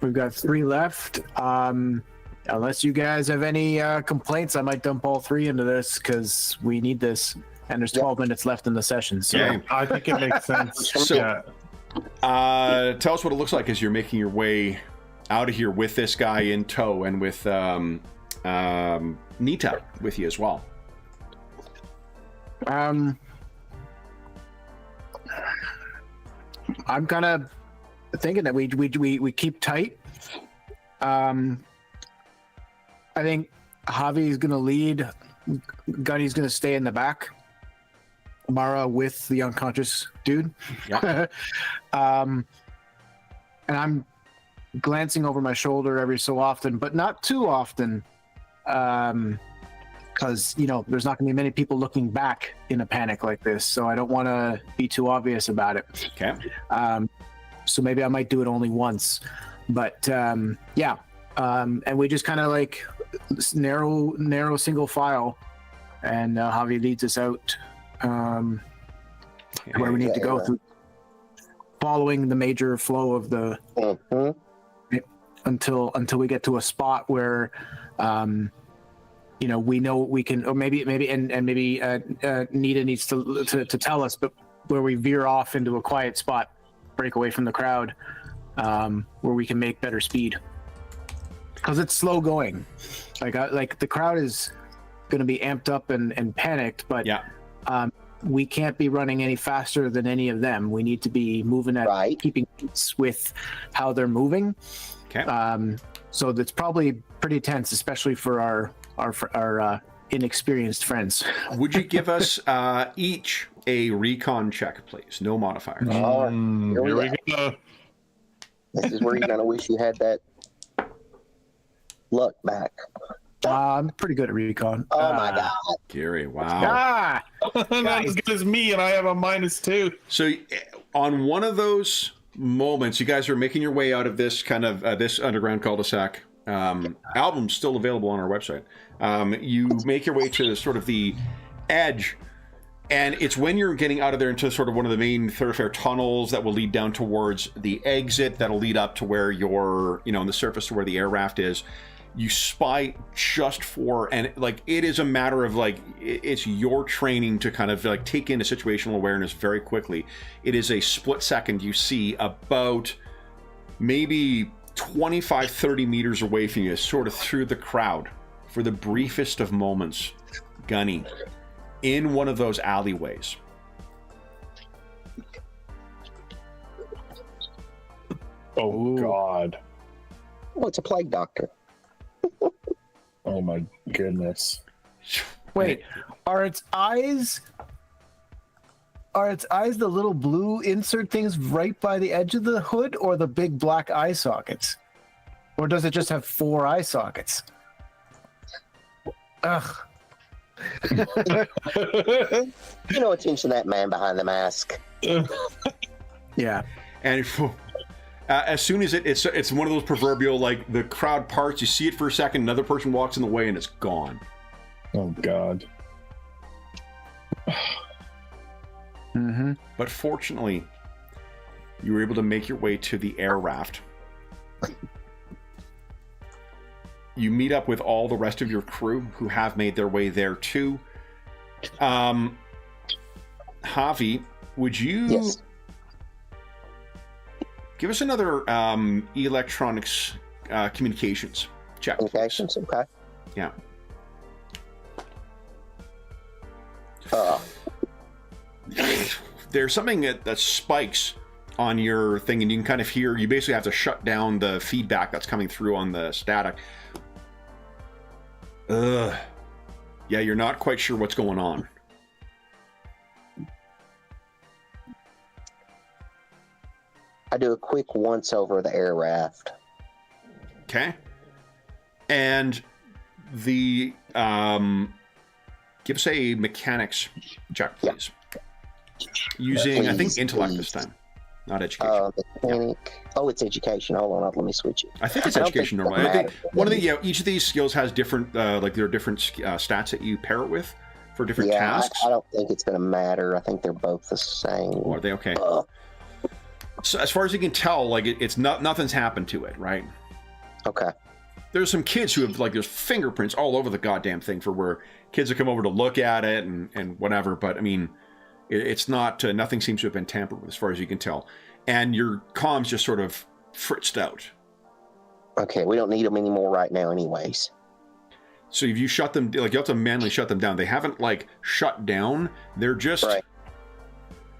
D: We've got 3 left. Unless you guys have any complaints, I might dump all 3 into this because we need this. And there's 12 minutes left in the session. So
A: Okay.
B: I think it makes sense.
A: So-
B: yeah.
A: Tell us what it looks like as you're making your way out of here with this guy in tow and with Nita with you as well.
D: I'm kind of thinking that we keep tight. I think Javi's going to lead. Gunny's going to stay in the back. Mara with the unconscious dude.
A: Yeah.
D: And I'm glancing over my shoulder every so often, but not too often. Because, you know, there's not going to be many people looking back in a panic like this. So I don't want to be too obvious about it.
A: Okay.
D: So maybe I might do it only once. But yeah. And we just kind of like narrow single file. And Javi leads us out where we need to go through, following the major flow of the until we get to a spot where you know, we know we can, or maybe Nita needs to tell us, but where we veer off into a quiet spot, break away from the crowd, where we can make better speed, because it's slow going. Like the crowd is going to be amped up and panicked, but
A: Yeah.
D: We can't be running any faster than any of them. We need to be moving at keeping pace with how they're moving.
A: Okay.
D: So that's probably pretty tense, especially for our inexperienced friends.
A: Would you give us each a recon check, please? No modifiers.
C: Here we
B: go.
C: This is where you're going to wish you had that luck back.
D: I'm pretty good at recon.
C: Oh my God.
A: Gary, wow.
B: Not as good as me, and I have a -2.
A: So on one of those moments, you guys are making your way out of this kind of this underground cul-de-sac. Album's still available on our website. You make your way to sort of the edge And it's when you're getting out of there into sort of one of the main thoroughfare tunnels that will lead down towards the exit that'll lead up to where you're, on the surface to where the air raft is. You spy just for, and like it is a matter of like, it's your training to kind of like take into situational awareness very quickly. It is a split second. You see about maybe 25, 30 meters away from you, sort of through the crowd for the briefest of moments, Gunny, in one of those alleyways.
B: Oh, God.
C: Oh, it's a plague doctor.
B: Oh, my goodness.
D: Wait, are its eyes the little blue insert things right by the edge of the hood, or the big black eye sockets? Or does it just have 4 eye sockets? Ugh.
C: Attention to that man behind the mask.
D: Yeah.
A: And as soon as it's one of those proverbial, like, the crowd parts, you see it for a second, another person walks in the way, and it's gone.
B: Oh, God.
D: Mm-hmm.
A: But fortunately, you were able to make your way to the air raft. You meet up with all the rest of your crew who have made their way there too. Javi, would you give us another electronics communications check?
C: Communications, okay.
A: Yeah. There's something that spikes on your thing, and you can kind of hear, you basically have to shut down the feedback that's coming through on the static. Yeah, you're not quite sure what's going on.
C: I do a quick once over the air raft.
A: Okay. And the give us a mechanics check, please. Using, I think, intellect this time, not education.
C: Mechanic. Oh, it's education. Hold on, let me switch it.
A: I think it's education normally. I think one of the each of these skills has different like there are different stats that you pair it with for different tasks.
C: I don't think it's going to matter. I think they're both the same.
A: Or are they okay? So as far as you can tell, like it's not, nothing's happened to it, right?
C: Okay.
A: There's some kids who have, like, there's fingerprints all over the goddamn thing for where kids have come over to look at it and whatever. But I mean, it's not, nothing seems to have been tampered with as far as you can tell. And your comms just sort of fritzed out.
C: Okay, we don't need them anymore right now anyways.
A: So if you shut them, like, you have to manually shut them down. They haven't, like, shut down. They're just...
C: Right.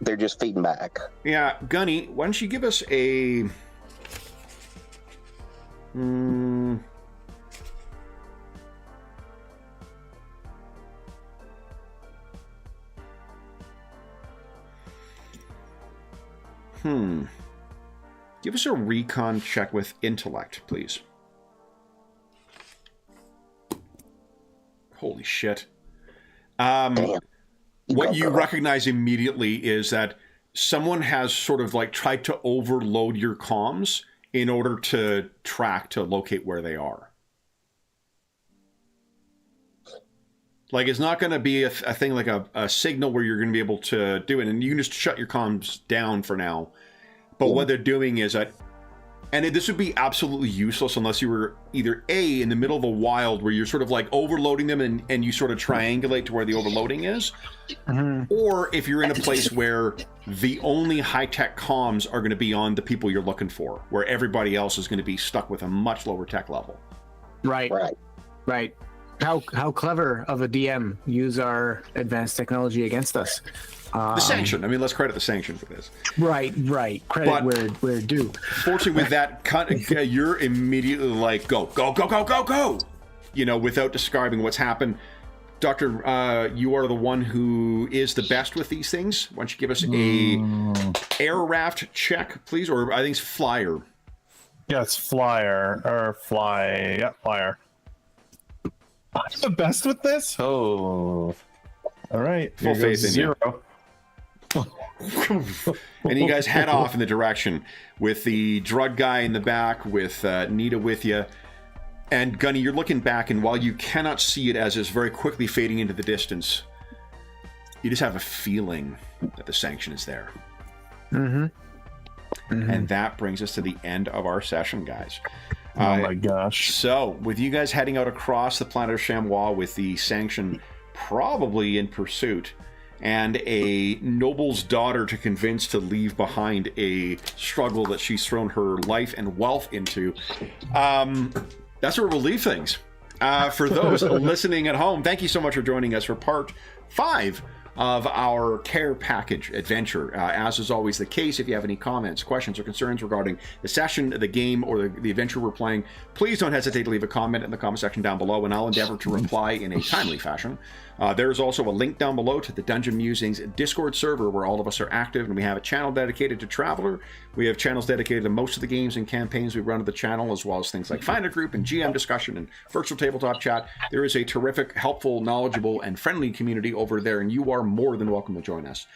C: They're just feeding back.
A: Yeah, Gunny, why don't you give us a... Give us a recon check with intellect, please. Holy shit.
C: Damn.
A: What you recognize immediately is that someone has sort of like tried to overload your comms in order to track, to locate where they are. Like, it's not going to be a thing like a signal where you're going to be able to do it, and you can just shut your comms down for now. But what they're doing is that, and this would be absolutely useless unless you were either A, in the middle of the wild where you're sort of like overloading them and you sort of triangulate to where the overloading is, or if you're in a place where the only high-tech comms are going to be on the people you're looking for, where everybody else is going to be stuck with a much lower tech level.
D: Right. How clever of a DM use our advanced technology against us.
A: The sanction. I mean, let's credit the sanction for this.
D: Right. Credit where due.
A: Fortunately, with that, you're immediately like, go, without describing what's happened. Doctor, you are the one who is the best with these things. Why don't you give us a air raft check, please? Or I think it's flyer.
B: Yeah, it's flyer. Or fly. Yeah, flyer. I'm the best with this? Oh. All right.
A: Full faith in you. And you guys head off in the direction with the drug guy in the back, with Nita with you. And Gunny, you're looking back, and while you cannot see it as it's very quickly fading into the distance, you just have a feeling that the sanction is there.
D: Mm-hmm.
A: And that brings us to the end of our session, guys.
B: Oh my gosh.
A: So, with you guys heading out across the planet of Chamois with the sanction probably in pursuit, and a noble's daughter to convince to leave behind a struggle that she's thrown her life and wealth into, that's where we'll leave things. For those listening at home, thank you so much for joining us for part 5 of our care package adventure. As is always the case, if you have any comments, questions, or concerns regarding the session, the game, or the adventure we're playing, please don't hesitate to leave a comment in the comment section down below, and I'll endeavor to reply in a timely fashion. There's also a link down below to the Dungeon Musings Discord server where all of us are active, and we have a channel dedicated to Traveler. We have channels dedicated to most of the games and campaigns we run to the channel, as well as things like Find a Group and GM discussion and virtual tabletop chat. There is a terrific, helpful, knowledgeable, and friendly community over there, and you are more than welcome to join us.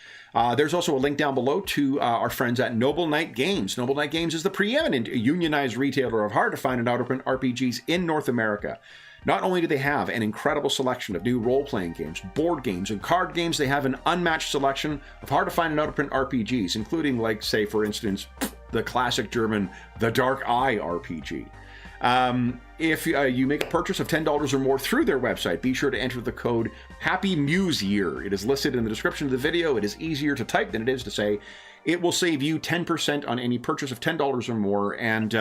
A: There's also a link down below to our friends at Noble Knight Games. Noble Knight Games is the preeminent unionized retailer of hard-to-find and out-of-print RPGs in North America. Not only do they have an incredible selection of new role-playing games, board games, and card games, they have an unmatched selection of hard-to-find and out-of-print RPGs, including, like, say, for instance, the classic German The Dark Eye RPG. If you make a purchase of $10 or more through their website, be sure to enter the code HAPPYMUSEYEAR. It is listed in the description of the video. It is easier to type than it is to say. It will save you 10% on any purchase of $10 or more, and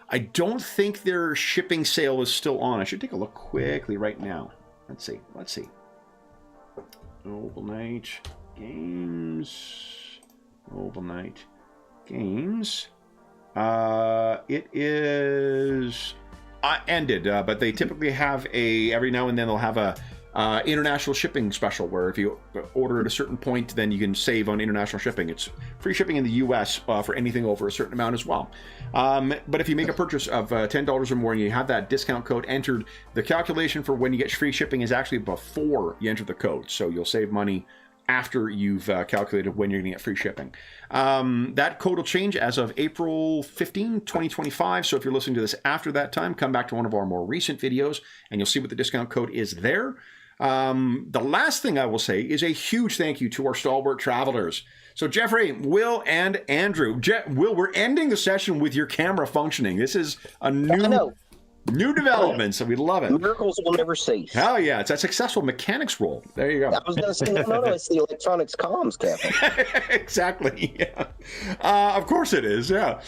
A: I don't think their shipping sale is still on. I should take a look quickly right now. Let's see. Noble Knight Games. It is ended, but they typically have every now and then they'll have a international shipping special where if you order at a certain point, then you can save on international shipping. It's free shipping in the US for anything over a certain amount as well. But if you make a purchase of $10 or more and you have that discount code entered, the calculation for when you get free shipping is actually before you enter the code. So you'll save money after you've calculated when you're going to get free shipping. That code will change as of April 15, 2025. So if you're listening to this after that time, come back to one of our more recent videos and you'll see what the discount code is there. The last thing I will say is a huge thank you to our stalwart travelers. So Jeffrey, Will, and Andrew. Will, we're ending the session with your camera functioning. This is a new development, so we love it.
C: Miracles will never cease.
A: Hell yeah, it's a successful mechanics roll. There you go.
C: I was going to say, no, it's the electronics comms, Kevin.
A: Exactly, yeah. Of course it is, yeah.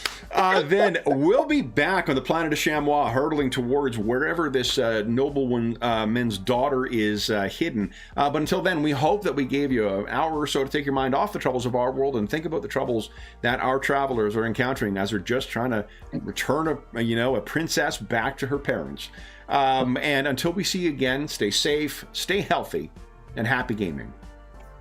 A: Then we'll be back on the planet of Chamois, hurtling towards wherever this nobleman's daughter is hidden. But until then, we hope that we gave you an hour or so to take your mind off the troubles of our world and think about the troubles that our travelers are encountering as they're just trying to return a princess back to her parents. And until we see you again, stay safe, stay healthy, and happy gaming.